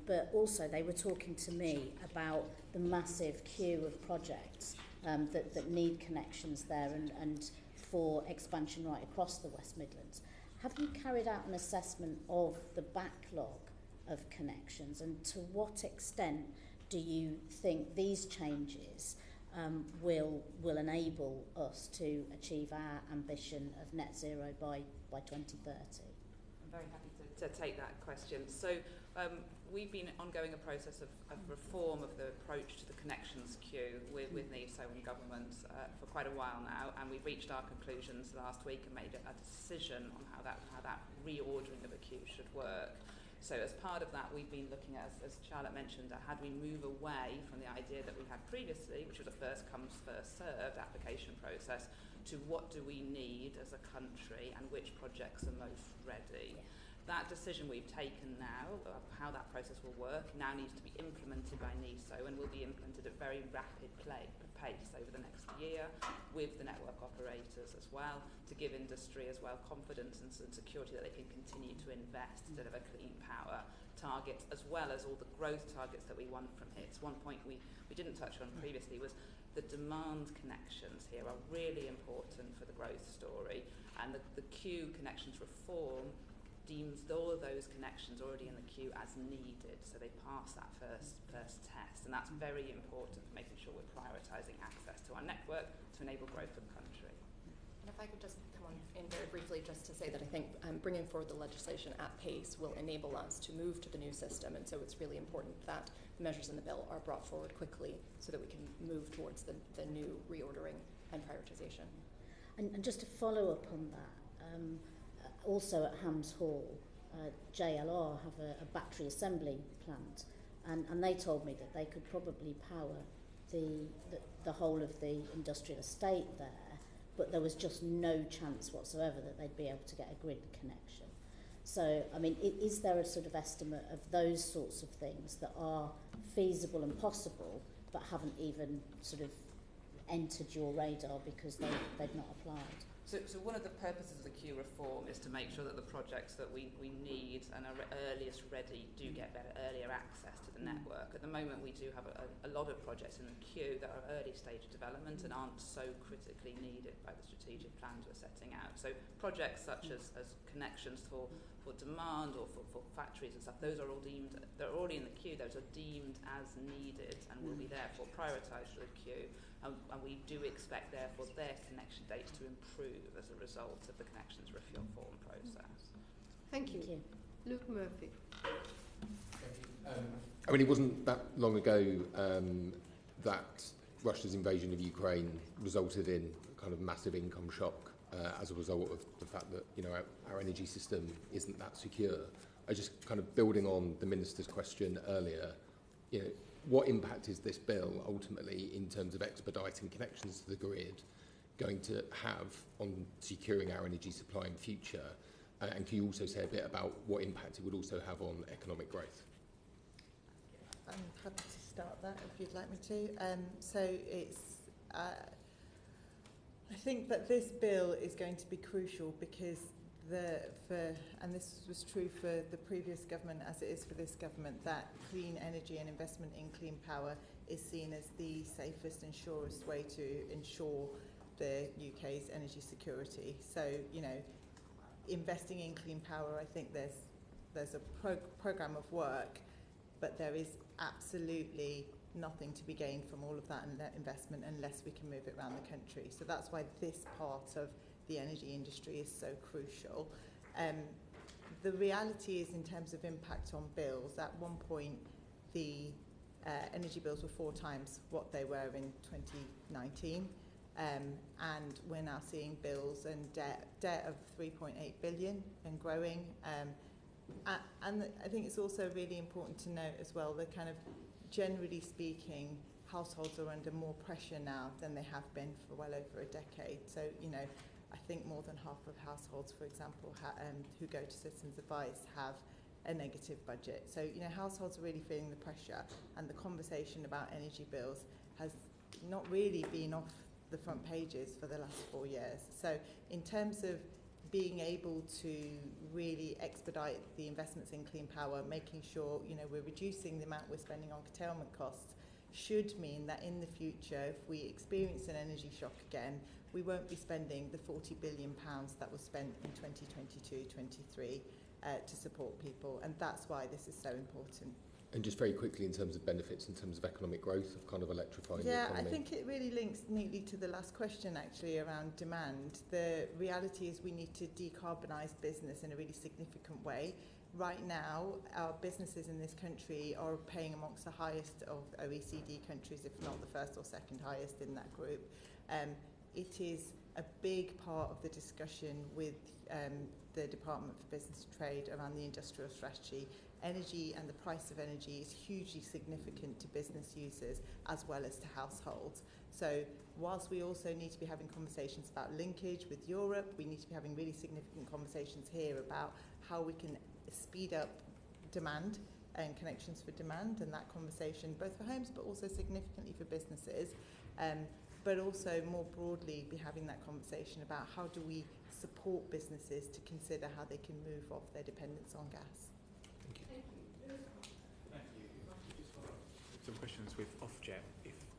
But also they were talking to me about the massive queue of projects that need connections there and for expansion right across the West Midlands. Have you carried out an assessment of the backlog of connections, and to what extent do you think these changes will enable us to achieve our ambition of net zero by 2030? I'm very happy to take that question. So we've been ongoing a process of reform of the approach to the connections queue with NESO and government for quite a while now, and we've reached our conclusions last week and made a decision on how that reordering of a queue should work. So as part of that, we've been looking at, as Charlotte mentioned, at how do we move away from the idea that we had previously, which was a first comes, first served application process, to what do we need as a country and which projects are most ready. That decision we've taken now, of how that process will work, now needs to be implemented by NESO and will be implemented at very rapid pace over the next year with the network operators as well, to give industry as well confidence and security that they can continue to invest to deliver clean power targets, as well as all the growth targets that we want from HITS. One point we didn't touch on previously was the demand connections here are really important for the growth story, and the queue connections reform deems all of those connections already in the queue as needed, so they pass that first test, and that's very important for making sure we're prioritising access to our network to enable growth for the country. And if I could just come on in very briefly just to say that I think bringing forward the legislation at pace will enable us to move to the new system, and so it's really important that the measures in the bill are brought forward quickly so that we can move towards the new reordering and prioritisation. And just to follow up on that, also at Hams Hall, JLR have a battery assembly plant, and they told me that they could probably power the whole of the industrial estate there, but there was just no chance whatsoever that they'd be able to get a grid connection. So, I mean, is there a sort of estimate of those sorts of things that are feasible and possible, but haven't even sort of entered your radar because they've not applied? So one of the purposes of the queue reform is to make sure that the projects that we need and are earliest ready do get earlier access to the network. At the moment, we do have a lot of projects in the queue that are early stage of development and aren't so critically needed by the strategic plans we're setting out. So projects such as connections for demand or for factories and stuff, those are all deemed, they're already in the queue, those are deemed as needed and will be therefore prioritised for the queue. And we do expect, therefore, their connection dates to improve as a result of the connections reform process. Thank you. Luke Murphy. I mean, it wasn't that long ago that Russia's invasion of Ukraine resulted in a kind of massive income shock as a result of the fact that, you know, our energy system isn't that secure. I just kind of building on the Minister's question earlier, you know, what impact is this bill ultimately in terms of expediting connections to the grid going to have on securing our energy supply in future? And can you also say a bit about what impact it would also have on economic growth? I'm happy to start that if you'd like me to. So it's, I think that this bill is going to be crucial because and this was true for the previous government as it is for this government, that clean energy and investment in clean power is seen as the safest and surest way to ensure the UK's energy security. So, you know, investing in clean power, I think there's a programme of work, but there is absolutely nothing to be gained from all of that investment unless we can move it around the country. So that's why this part of the energy industry is so crucial. The reality is, in terms of impact on bills, at one point the energy bills were 4 times what they were in 2019. and we're now seeing bills and debt of 3.8 billion and growing. And I think it's also really important to note as well that kind of generally speaking, households are under more pressure now than they have been for well over a decade. So, you know, I think more than half of households, for example, who go to Citizens Advice have a negative budget. So, you know, households are really feeling the pressure, and the conversation about energy bills has not really been off the front pages for the last 4 years. So in terms of being able to really expedite the investments in clean power, making sure, you know, we're reducing the amount we're spending on curtailment costs, should mean that in the future, if we experience an energy shock again, we won't be spending the £40 billion that was spent in 2022-23 to support people, and that's why this is so important. And just very quickly, in terms of benefits, in terms of economic growth, of kind of electrifying the economy. Yeah, I think it really links neatly to the last question, actually, around demand. The reality is we need to decarbonise business in a really significant way. Right now, our businesses in this country are paying amongst the highest of OECD countries, if not the first or second highest in that group. It is a big part of the discussion with the Department for Business and Trade around the industrial strategy. Energy and the price of energy is hugely significant to business users as well as to households. So whilst we also need to be having conversations about linkage with Europe, we need to be having really significant conversations here about how we can speed up demand and connections for demand, and that conversation both for homes but also significantly for businesses, but also more broadly be having that conversation about how do we support businesses to consider how they can move off their dependence on gas. Some questions with Ofgem,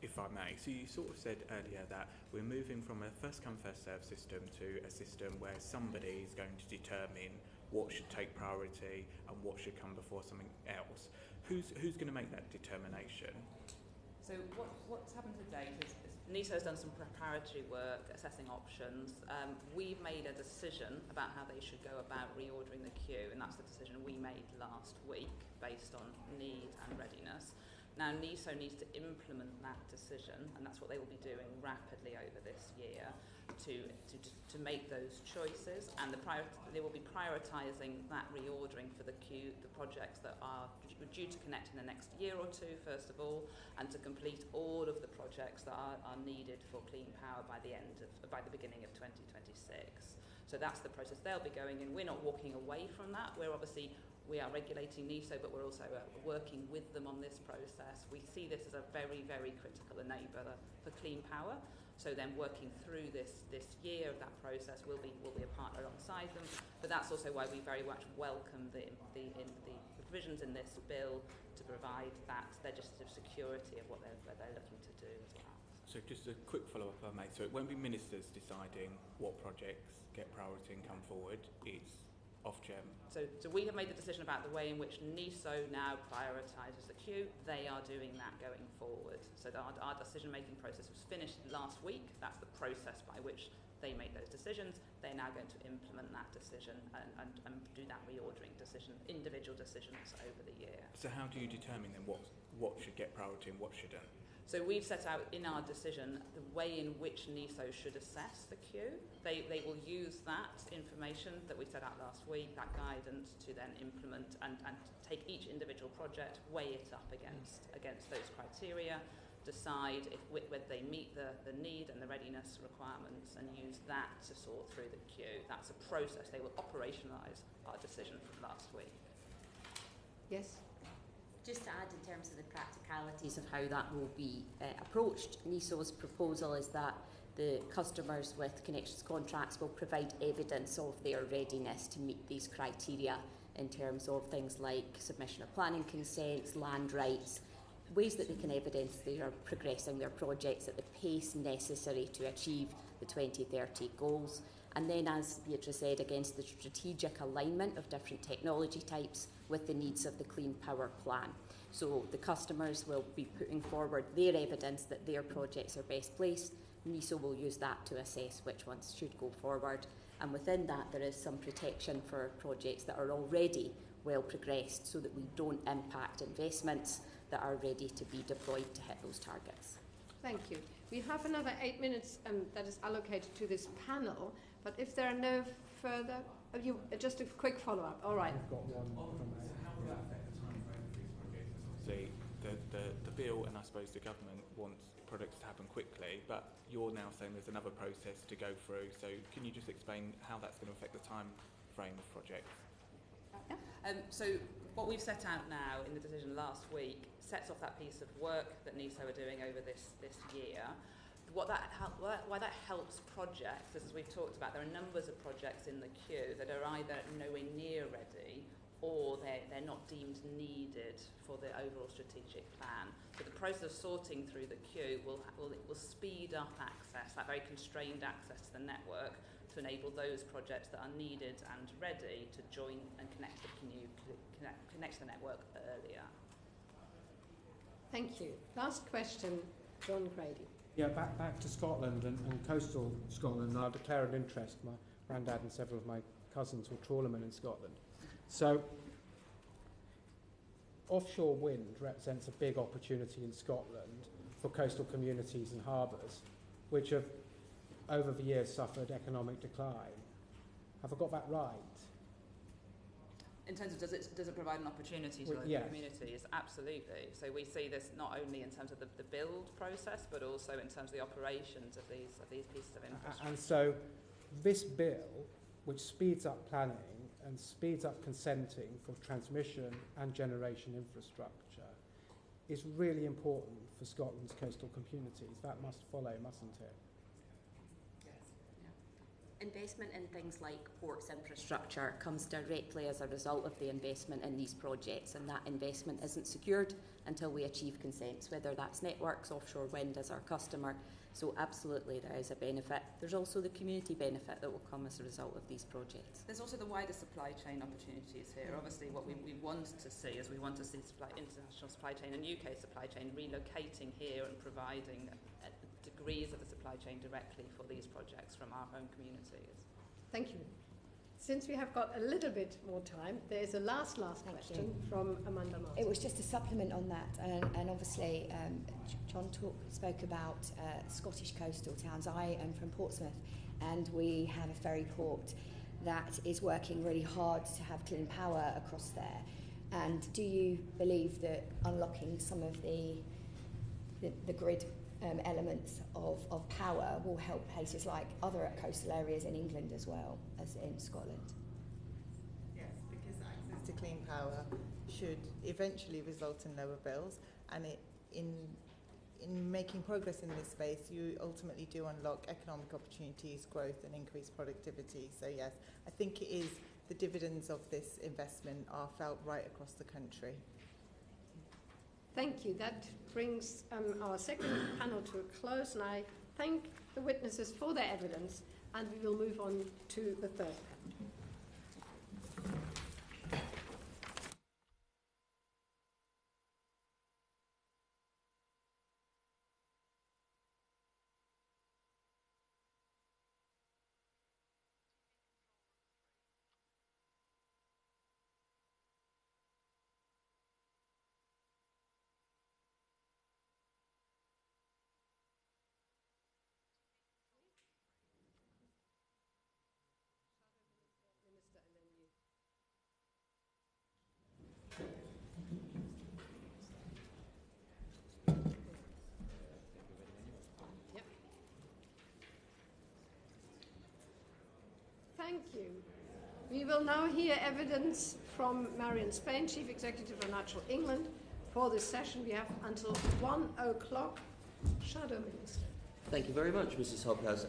if I may. So you sort of said earlier that we're moving from a first-come, first-served system to a system where somebody is going to determine what should take priority and what should come before something else. Who's going to make that determination? So what's happened to date is NISO has done some preparatory work assessing options. We've made a decision about how they should go about reordering the queue, and that's the decision we made last week based on need and readiness. Now, NISO needs to implement that decision, and that's what they will be doing rapidly over this year to make those choices. And they will be prioritising that reordering for the queue, the projects that are due to connect in the next year or two, first of all, and to complete all of the projects that are needed for clean power by the beginning of 2026. So that's the process they'll be going in. We're not walking away from that. We are regulating NISO, but we're also working with them on this process. We see this as a very, very critical enabler for clean power. So then working through this year of that process, we'll be a partner alongside them. But that's also why we very much welcome the provisions in this bill to provide that legislative security of what they're looking to do as well. So just a quick follow-up, if I may. So it won't be ministers deciding what projects get priority and come forward. It's Ofgem. So we have made the decision about the way in which NISO now prioritises the queue. They are doing that going forward. So our decision-making process was finished last week. That's the process by which they make those decisions. They're now going to implement that decision and do that reordering decision, individual decisions over the year. So how do you determine then what should get priority and what shouldn't? So we've set out in our decision the way in which NISO should assess the queue. They will use that information that we set out last week, that guidance, to then implement and take each individual project, weigh it up against those criteria, decide whether they meet the need and the readiness requirements, and use that to sort through the queue. That's a process. They will operationalise our decision from last week. Yes? Just to add in terms of the practicalities of how that will be approached, NISO's proposal is that the customers with connections contracts will provide evidence of their readiness to meet these criteria in terms of things like submission of planning consents, land rights, ways that they can evidence they are progressing their projects at the pace necessary to achieve the 2030 goals. And then, as Beatrice said, against the strategic alignment of different technology types with the needs of the Clean Power Plan. So the customers will be putting forward their evidence that their projects are best placed. NISO will use that to assess which ones should go forward. And within that, there is some protection for projects that are already well progressed so that we don't impact investments that are ready to be deployed to hit those targets. Thank you. We have another 8 minutes that is allocated to this panel, but if there are no further... just a quick follow-up. All right. I've got one from How will that affect the time frame for these projects? See, the bill and I suppose the government wants projects to happen quickly, but you're now saying there's another process to go through. So can you just explain how that's going to affect the time frame of projects? So what we've set out now in the decision last week sets off that piece of work that NISO are doing over this year. Why that helps projects, as we've talked about, there are numbers of projects in the queue that are either nowhere near ready or they're not deemed needed for the overall strategic plan. So the process of sorting through the queue will speed up access, that very constrained access to the network, to enable those projects that are needed and ready to join and connect to the network earlier. Thank you. Last question, John Grady. Yeah, back to Scotland and coastal Scotland. I declare an interest. My granddad and several of my cousins were trawlermen in Scotland. So offshore wind represents a big opportunity in Scotland for coastal communities and harbours, which have over the years suffered economic decline. Have I got that right? In terms of does it provide an opportunity to local communities? Absolutely. So we see this not only in terms of the build process, but also in terms of the operations of these pieces of infrastructure. And so this bill, which speeds up planning and speeds up consenting for transmission and generation infrastructure, is really important for Scotland's coastal communities. That must follow, mustn't it? Investment in things like ports infrastructure comes directly as a result of the investment in these projects, and that investment isn't secured until we achieve consents, whether that's networks, offshore wind as our customer. So absolutely there is a benefit. There's also the community benefit that will come as a result of these projects. There's also the wider supply chain opportunities here. Obviously what we want to see is we want to see international supply chain and UK supply chain relocating here and providing degrees of the supply chain directly for these projects from our own communities. Thank you. Since we have got a little bit more time, there is a last question from Amanda Martin. It was just a supplement on that, and obviously John spoke about Scottish coastal towns. I am from Portsmouth, and we have a ferry port that is working really hard to have clean power across there. And do you believe that unlocking some of the grid elements of power will help places like other coastal areas in England as well as in Scotland? Yes, because access to clean power should eventually result in lower bills, and in making progress in this space, you ultimately do unlock economic opportunities, growth, and increased productivity. So yes, I think it is the dividends of this investment are felt right across the country. Thank you. That brings our second panel to a close, and I thank the witnesses for their evidence, and we will move on to the third panel. Thank you. We will now hear evidence from Marian Spain, Chief Executive of Natural England. For this session, we have until 1 o'clock. Shadow Minister. Thank you very much, Mrs. Hobhouse.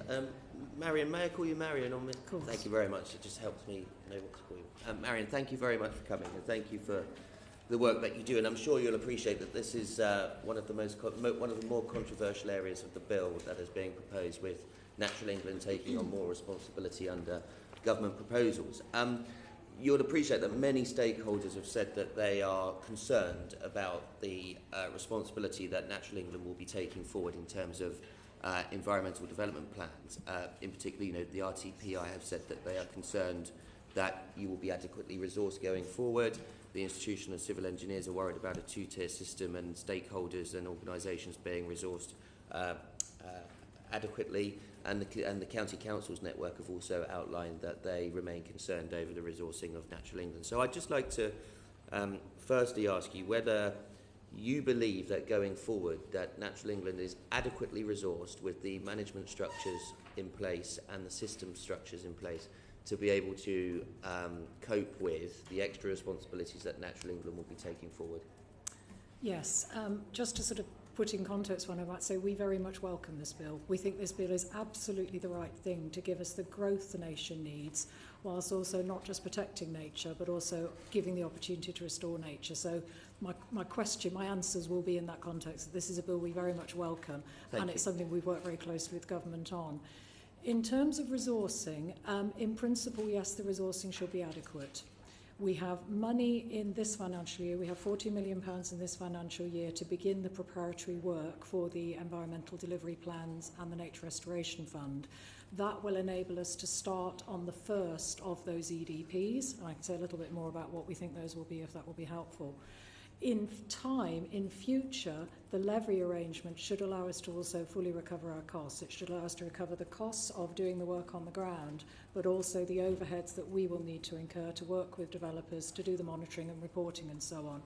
Marian, may I call you Marian? Of course. Thank you very much. It just helps me know what to call you. Marian, thank you very much for coming, and thank you for the work that you do. And I'm sure you'll appreciate that this is one of the more controversial areas of the bill that is being proposed, with Natural England taking on more responsibility under government proposals. You'll appreciate that many stakeholders have said that they are concerned about the responsibility that Natural England will be taking forward in terms of environmental development plans. In particular, the RTPI have said that they are concerned that you will be adequately resourced going forward. The Institution of Civil Engineers are worried about a two-tier system and stakeholders and organisations being resourced adequately, and the County Council's network have also outlined that they remain concerned over the resourcing of Natural England. So I'd just like to firstly ask you whether you believe that going forward that Natural England is adequately resourced with the management structures in place and the system structures in place to be able to cope with the extra responsibilities that Natural England will be taking forward. Yes, just to sort of put in context what I might say, we very much welcome this bill. We think this bill is absolutely the right thing to give us the growth the nation needs, whilst also not just protecting nature, but also giving the opportunity to restore nature. So my answers will be in that context. This is a bill we very much welcome, and it's something we've worked very closely with government on. In terms of resourcing, in principle, yes, the resourcing should be adequate. We have money in this financial year. We have £40 million in this financial year to begin the preparatory work for the environmental delivery plans and the Nature Restoration Fund. That will enable us to start on the first of those EDPs. And I can say a little bit more about what we think those will be, if that will be helpful. In time, in future, the levy arrangement should allow us to also fully recover our costs. It should allow us to recover the costs of doing the work on the ground, but also the overheads that we will need to incur to work with developers, to do the monitoring and reporting and so on.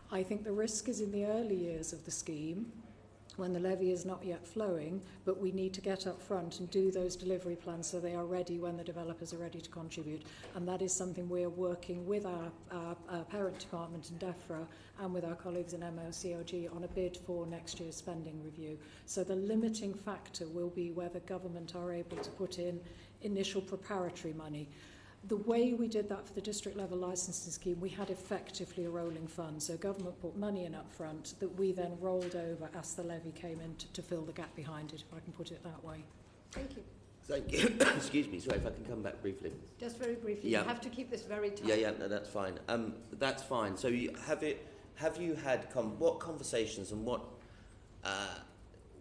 I think the risk is in the early years of the scheme, when the levy is not yet flowing, but we need to get up front and do those delivery plans so they are ready when the developers are ready to contribute. And that is something we are working with our parent department in DEFRA and with our colleagues in MOCOG on a bid for next year's spending review. So the limiting factor will be whether government are able to put in initial preparatory money. The way we did that for the district level licensing scheme, we had effectively a rolling fund. So government put money in up front that we then rolled over as the levy came in to fill the gap behind it, if I can put it that way. Thank you. Thank you. Excuse me, sorry, if I can come back briefly. Just very briefly, Yeah. You have to keep this very tight. Yeah, no, that's fine. That's fine. So have you had what conversations and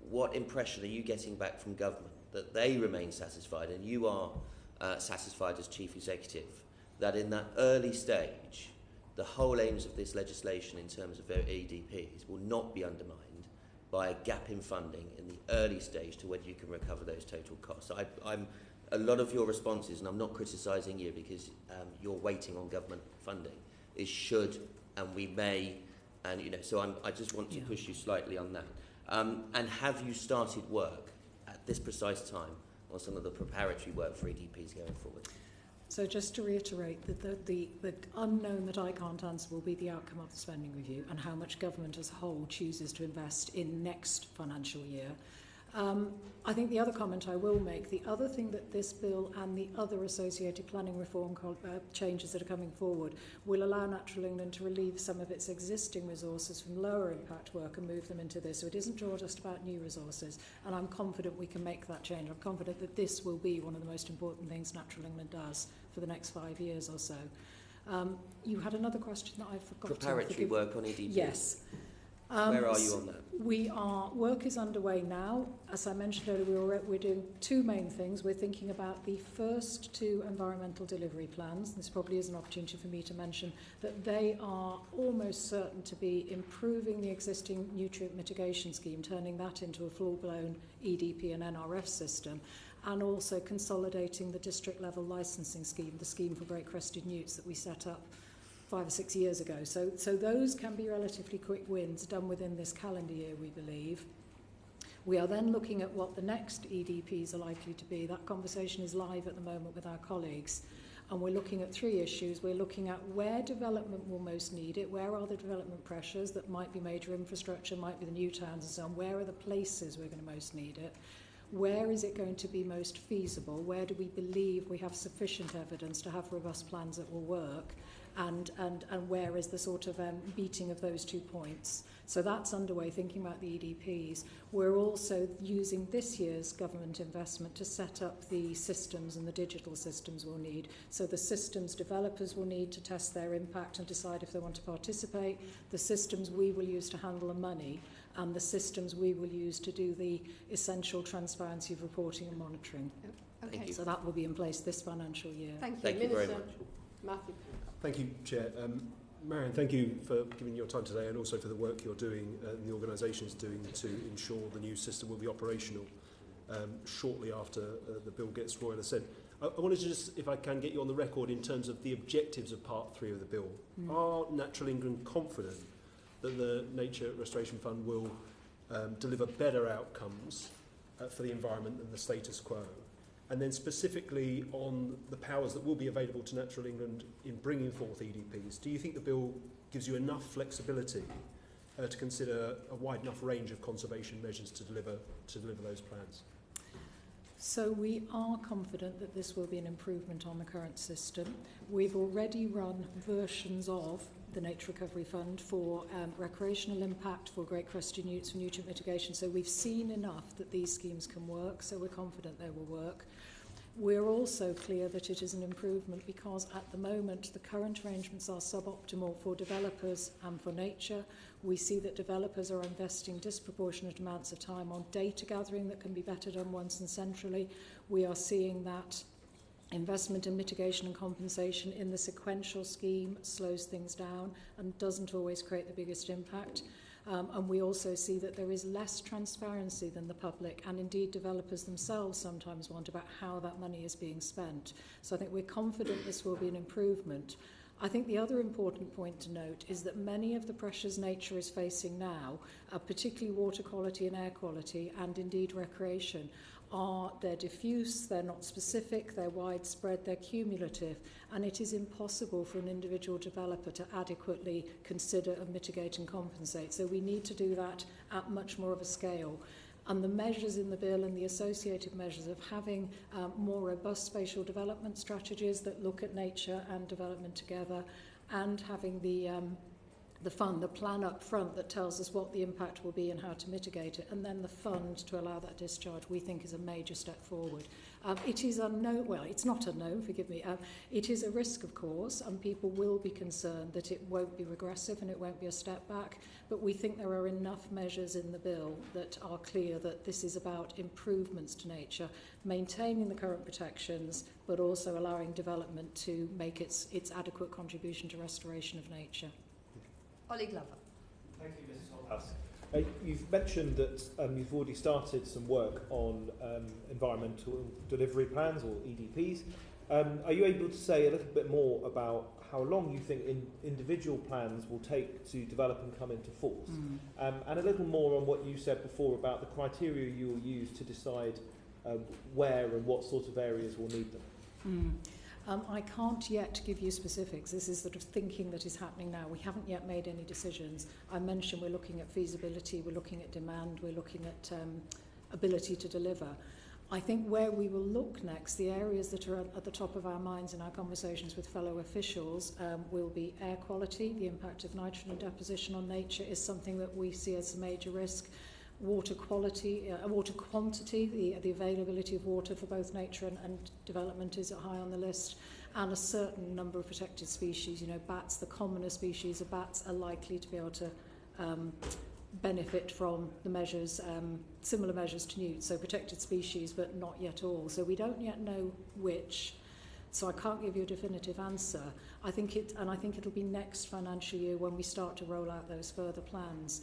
what impression are you getting back from government that they remain satisfied and you are satisfied as Chief Executive that in that early stage the whole aims of this legislation in terms of EDPs will not be undermined by a gap in funding in the early stage to whether you can recover those total costs? I'm a lot of your responses, and I'm not criticising you because you're waiting on government funding, is should and we may, and so I just want to push you slightly on that. And have you started work at this precise time on some of the preparatory work for EDPs going forward? So just to reiterate, the unknown that I can't answer will be the outcome of the spending review and how much government as a whole chooses to invest in next financial year. I think the other comment I will make, the other thing that this bill and the other associated planning reform changes that are coming forward will allow Natural England to relieve some of its existing resources from lower impact work and move them into this. So it isn't just about new resources, and I'm confident we can make that change. I'm confident that this will be one of the most important things Natural England does for the next 5 years or so. You had another question that I forgot. Preparatory work on EDP. Yes. Where are you on that? Work is underway now. As I mentioned earlier, we're doing two main things. We're thinking about the first two environmental delivery plans. This probably is an opportunity for me to mention that they are almost certain to be improving the existing nutrient mitigation scheme, turning that into a full-blown EDP and NRF system, and also consolidating the district level licensing scheme, the scheme for great crested newts that we set up 5 or 6 years ago. So those can be relatively quick wins done within this calendar year, we believe. We are then looking at what the next EDPs are likely to be. That conversation is live at the moment with our colleagues. And we're looking at 3 issues. We're looking at where development will most need it, where are the development pressures that might be major infrastructure, might be the new towns and so on, where are the places we're going to most need it, where is it going to be most feasible, where do we believe we have sufficient evidence to have robust plans that will work, and where is the sort of beating of those 2 points. So that's underway, thinking about the EDPs. We're also using this year's government investment to set up the systems and the digital systems we'll need. So the systems developers will need to test their impact and decide if they want to participate, the systems we will use to handle the money, and the systems we will use to do the essential transparency of reporting and monitoring. Okay. So that will be in place this financial year. Thank you very much. Matthew. Thank you, Chair. Marian, thank you for giving your time today and also for the work you're doing and the organisation is doing to ensure the new system will be operational shortly after the bill gets royal assent. I wanted to just, if I can, get you on the record in terms of the objectives of Part 3 of the bill. Are Natural England confident that the Nature Restoration Fund will deliver better outcomes for the environment than the status quo? And then specifically on the powers that will be available to Natural England in bringing forth EDPs, do you think the bill gives you enough flexibility to consider a wide enough range of conservation measures to deliver those plans? So we are confident that this will be an improvement on the current system. We've already run versions of the Nature Recovery Fund for recreational impact, for Great Crested Newts, for nutrient mitigation. So we've seen enough that these schemes can work, so we're confident they will work. We're also clear that it is an improvement because at the moment the current arrangements are suboptimal for developers and for nature. We see that developers are investing disproportionate amounts of time on data gathering that can be better done once and centrally. We are seeing that investment in mitigation and compensation in the sequential scheme slows things down and doesn't always create the biggest impact. And we also see that there is less transparency than the public, and indeed developers themselves sometimes want about how that money is being spent. So I think we're confident this will be an improvement. I think the other important point to note is that many of the pressures nature is facing now, particularly water quality and air quality, and indeed recreation, they're diffuse, they're not specific, they're widespread, they're cumulative, and it is impossible for an individual developer to adequately consider and mitigate and compensate. So we need to do that at much more of a scale. And the measures in the bill and the associated measures of having more robust spatial development strategies that look at nature and development together, and having the fund, the plan up front that tells us what the impact will be and how to mitigate it, and then the fund to allow that discharge, we think is a major step forward. It is unknown, well, it's not unknown, forgive me. It is a risk, of course, and people will be concerned that it won't be regressive and it won't be a step back, but we think there are enough measures in the bill that are clear that this is about improvements to nature, maintaining the current protections, but also allowing development to make its adequate contribution to restoration of nature. Ollie Glover. Thank you, Mrs. Holthouse. You've mentioned that you've already started some work on environmental delivery plans, or EDPs. Are you able to say a little bit more about how long you think individual plans will take to develop and come into force? And a little more on what you said before about the criteria you will use to decide where and what sort of areas will need them. I can't yet give you specifics. This is sort of thinking that is happening now. We haven't yet made any decisions. I mentioned we're looking at feasibility, we're looking at demand, we're looking at ability to deliver. I think where we will look next, the areas that are at the top of our minds in our conversations with fellow officials will be air quality. The impact of nitrogen deposition on nature is something that we see as a major risk. Water quality, water quantity, the availability of water for both nature and development is high on the list, and a certain number of protected species. You know, bats, the commoner species of bats, are likely to be able to benefit from the measures, similar measures to newts, so protected species, but not yet all. So we don't yet know which. So I can't give you a definitive answer. I think it'll be next financial year when we start to roll out those further plans.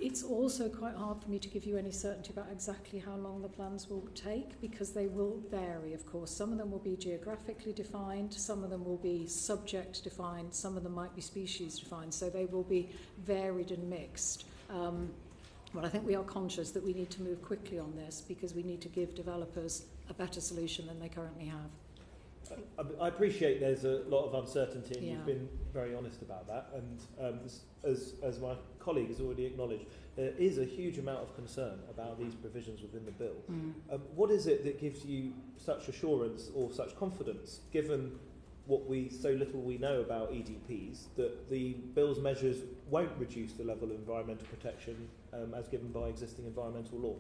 It's also quite hard for me to give you any certainty about exactly how long the plans will take, because they will vary, of course. Some of them will be geographically defined, some of them will be subject defined, some of them might be species defined, so they will be varied and mixed. But I think we are conscious that we need to move quickly on this because we need to give developers a better solution than they currently have. I appreciate there's a lot of uncertainty, and you've been very honest about that. And as my colleague has already acknowledged, there is a huge amount of concern about these provisions within the bill. What is it that gives you such assurance or such confidence, given so little we know about EDPs, that the bill's measures won't reduce the level of environmental protection as given by existing environmental law?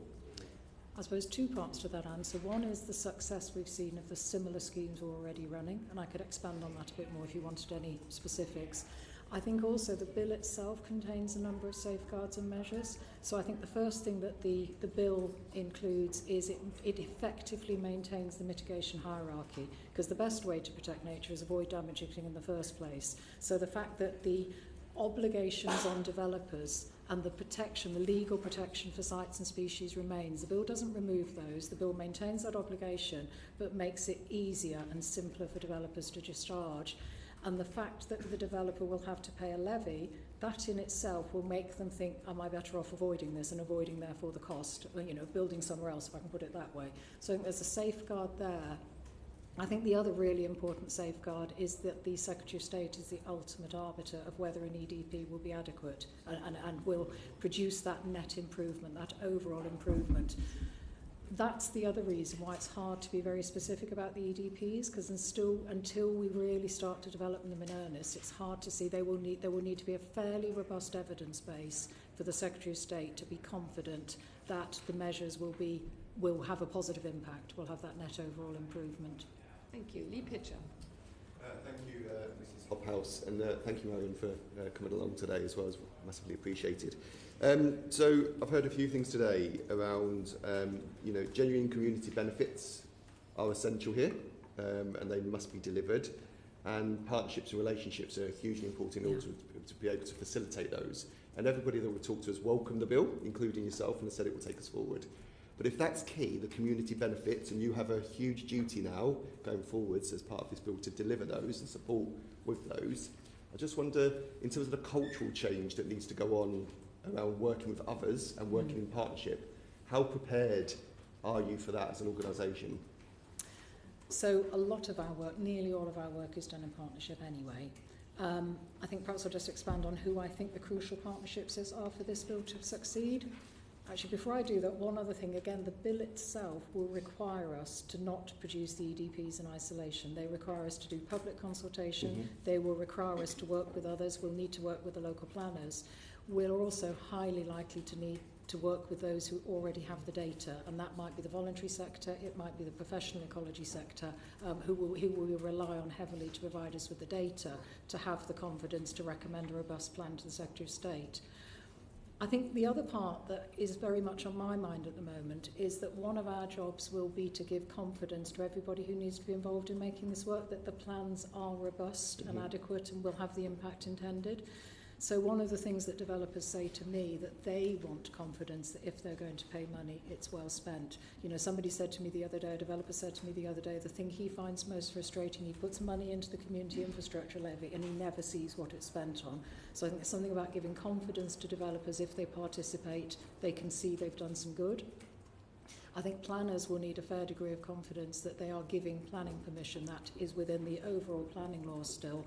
I suppose two parts to that answer. One is the success we've seen of the similar schemes we're already running, and I could expand on that a bit more if you wanted any specifics. I think also the bill itself contains a number of safeguards and measures. So I think the first thing that the bill includes is it effectively maintains the mitigation hierarchy, because the best way to protect nature is avoid damaging it in the first place. So the fact that the obligations on developers and the protection, the legal protection for sites and species remains. The bill doesn't remove those. The bill maintains that obligation, but makes it easier and simpler for developers to discharge. And the fact that the developer will have to pay a levy, that in itself will make them think, am I better off avoiding this and avoiding therefore the cost, building somewhere else, if I can put it that way. So I think there's a safeguard there. I think the other really important safeguard is that the Secretary of State is the ultimate arbiter of whether an EDP will be adequate and will produce that net improvement, that overall improvement. That's the other reason why it's hard to be very specific about the EDPs, because until we really start to develop them in earnest, it's hard to see. There will need to be a fairly robust evidence base for the Secretary of State to be confident that the measures will have a positive impact, will have that net overall improvement. Thank you. Lee Pitcher. Thank you, Mrs. Hobhouse, and thank you, Marian, for coming along today as well. It's massively appreciated. So I've heard a few things today around, genuine community benefits are essential here, and they must be delivered. And partnerships and relationships are hugely important in order to be able to facilitate those. And everybody that will talk to us welcome the bill, including yourself, and has said it will take us forward. But if that's key, the community benefits, and you have a huge duty now going forwards as part of this bill to deliver those and support with those, I just wonder, in terms of the cultural change that needs to go on around working with others and working in partnership, how prepared are you for that as an organisation? So a lot of our work, nearly all of our work, is done in partnership anyway. I think perhaps I'll just expand on who I think the crucial partnerships are for this bill to succeed. Actually, before I do that, one other thing, again, the bill itself will require us to not produce the EDPs in isolation. They require us to do public consultation. They will require us to work with others. We'll need to work with the local planners. We're also highly likely to need to work with those who already have the data, and that might be the voluntary sector, it might be the professional ecology sector, who will rely on heavily to provide us with the data to have the confidence to recommend a robust plan to the Secretary of State. I think the other part that is very much on my mind at the moment is that one of our jobs will be to give confidence to everybody who needs to be involved in making this work that the plans are robust and adequate and will have the impact intended. So one of the things that developers say to me, that they want confidence that if they're going to pay money, it's well spent. Somebody said to me the other day, a developer said to me the other day, the thing he finds most frustrating, he puts money into the community infrastructure levy and he never sees what it's spent on. So I think there's something about giving confidence to developers. If they participate, they can see they've done some good. I think planners will need a fair degree of confidence that they are giving planning permission that is within the overall planning law still.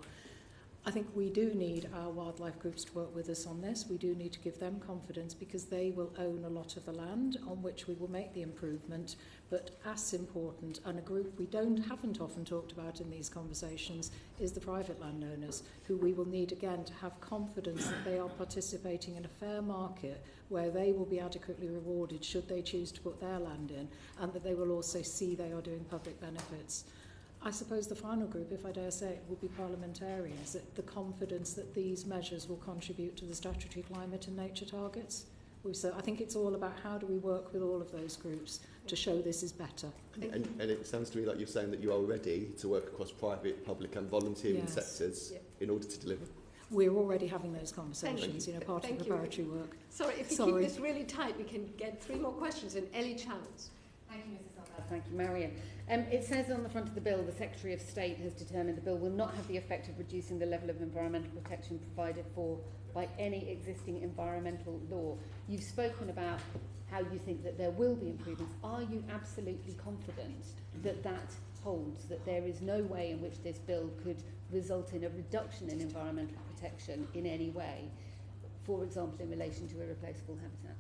I think we do need our wildlife groups to work with us on this. We do need to give them confidence because they will own a lot of the land on which we will make the improvement. But as important, and a group we haven't often talked about in these conversations, is the private landowners, who we will need again to have confidence that they are participating in a fair market where they will be adequately rewarded should they choose to put their land in, and that they will also see they are doing public benefits. I suppose the final group, if I dare say it, will be parliamentarians, that the confidence that these measures will contribute to the statutory climate and nature targets. So I think it's all about how do we work with all of those groups to show this is better. And it sounds to me like you're saying that you are ready to work across private, public and volunteering sectors in order to deliver. We're already having those conversations, part of the preparatory work. Sorry, if you keep this really tight, we can get 3 more questions in. Ellie Challenge. Thank you, Mrs. Albert. Thank you, Marian. It says on the front of the bill, the Secretary of State has determined the bill will not have the effect of reducing the level of environmental protection provided for by any existing environmental law. You've spoken about how you think that there will be improvements. Are you absolutely confident that that holds, that there is no way in which this bill could result in a reduction in environmental protection in any way, for example, in relation to irreplaceable habitats?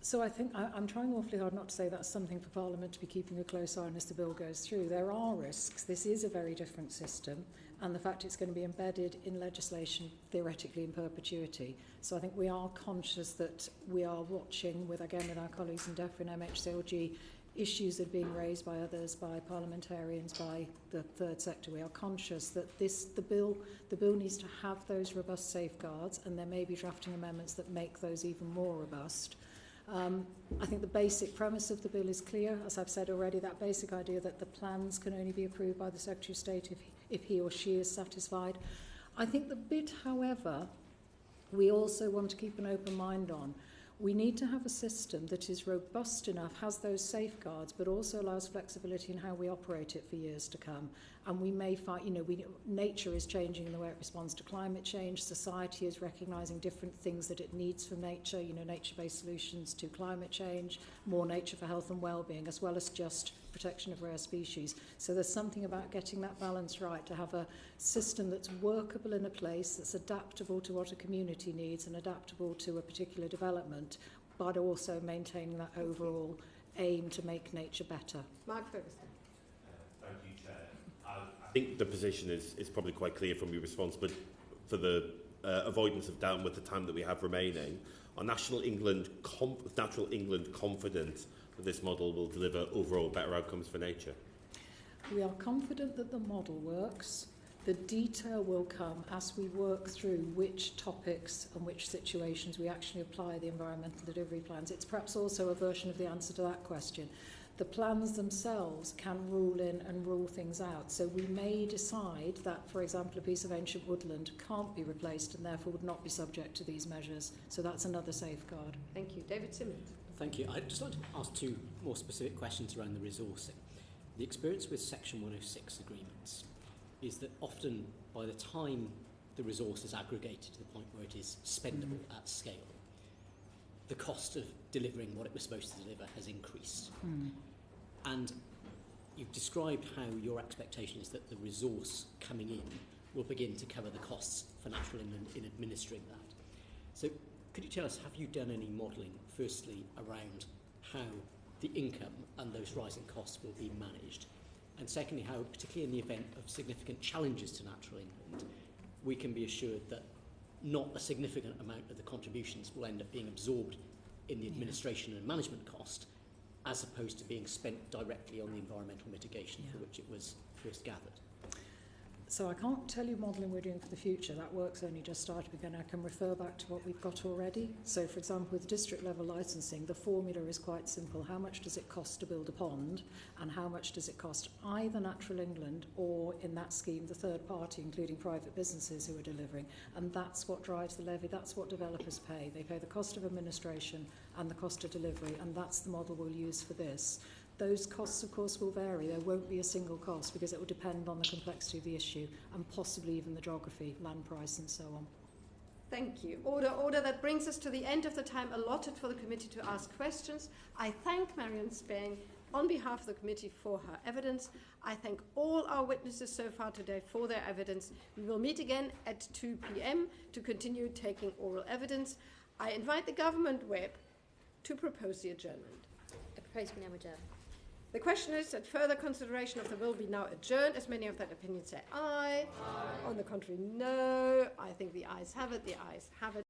So I think I'm trying awfully hard not to say that's something for Parliament to be keeping a close eye on as the bill goes through. There are risks. This is a very different system, and the fact it's going to be embedded in legislation theoretically in perpetuity. So I think we are conscious that we are watching with our colleagues in DEFRA and MHCLG, issues that are being raised by others, by parliamentarians, by the third sector. We are conscious that the bill needs to have those robust safeguards, and there may be drafting amendments that make those even more robust. I think the basic premise of the bill is clear. As I've said already, that basic idea that the plans can only be approved by the Secretary of State if he or she is satisfied. I think the bit, however, we also want to keep an open mind on. We need to have a system that is robust enough, has those safeguards, but also allows flexibility in how we operate it for years to come. And we may find, nature is changing in the way it responds to climate change. Society is recognising different things that it needs from nature, nature-based solutions to climate change, more nature for health and well-being, as well as just protection of rare species. So there's something about getting that balance right, to have a system that's workable in a place, that's adaptable to what a community needs and adaptable to a particular development, but also maintaining that overall aim to make nature better. Mark Ferguson. Thank you, Chair. I think the position is probably quite clear from your response, but for the avoidance of doubt with the time that we have remaining, are Natural England confident that this model will deliver overall better outcomes for nature? We are confident that the model works. The detail will come as we work through which topics and which situations we actually apply the environmental delivery plans. It's perhaps also a version of the answer to that question. The plans themselves can rule in and rule things out. So we may decide that, for example, a piece of ancient woodland can't be replaced and therefore would not be subject to these measures. So that's another safeguard. Thank you. David Simmons. Thank you. I'd just like to ask two more specific questions around the resourcing. The experience with Section 106 agreements is that often by the time the resource is aggregated to the point where it is spendable at scale, the cost of delivering what it was supposed to deliver has increased. And you've described how your expectation is that the resource coming in will begin to cover the costs for Natural England in administering that. So could you tell us, have you done any modelling, firstly, around how the income and those rising costs will be managed? And secondly, how, particularly in the event of significant challenges to Natural England, we can be assured that not a significant amount of the contributions will end up being absorbed in the administration and management cost, as opposed to being spent directly on the environmental mitigation for which it was first gathered. So I can't tell you modelling we're doing for the future. That work's only just started again. I can refer back to what we've got already. So, for example, with district level licensing, the formula is quite simple. How much does it cost to build a pond, and how much does it cost either Natural England or, in that scheme, the third party, including private businesses who are delivering? And that's what drives the levy. That's what developers pay. They pay the cost of administration and the cost of delivery, and that's the model we'll use for this. Those costs, of course, will vary. There won't be a single cost because it will depend on the complexity of the issue and possibly even the geography, land price and so on. Thank you. Order. That brings us to the end of the time allotted for the committee to ask questions. I thank Marian Spain on behalf of the committee for her evidence. I thank all our witnesses so far today for their evidence. We will meet again at 2 p.m. to continue taking oral evidence. I invite the government whip to propose the adjournment. I propose we now adjourn. The question is that further consideration of the bill be now adjourned. As many of that opinion say aye. On the contrary, no. I think the ayes have it. The ayes have it.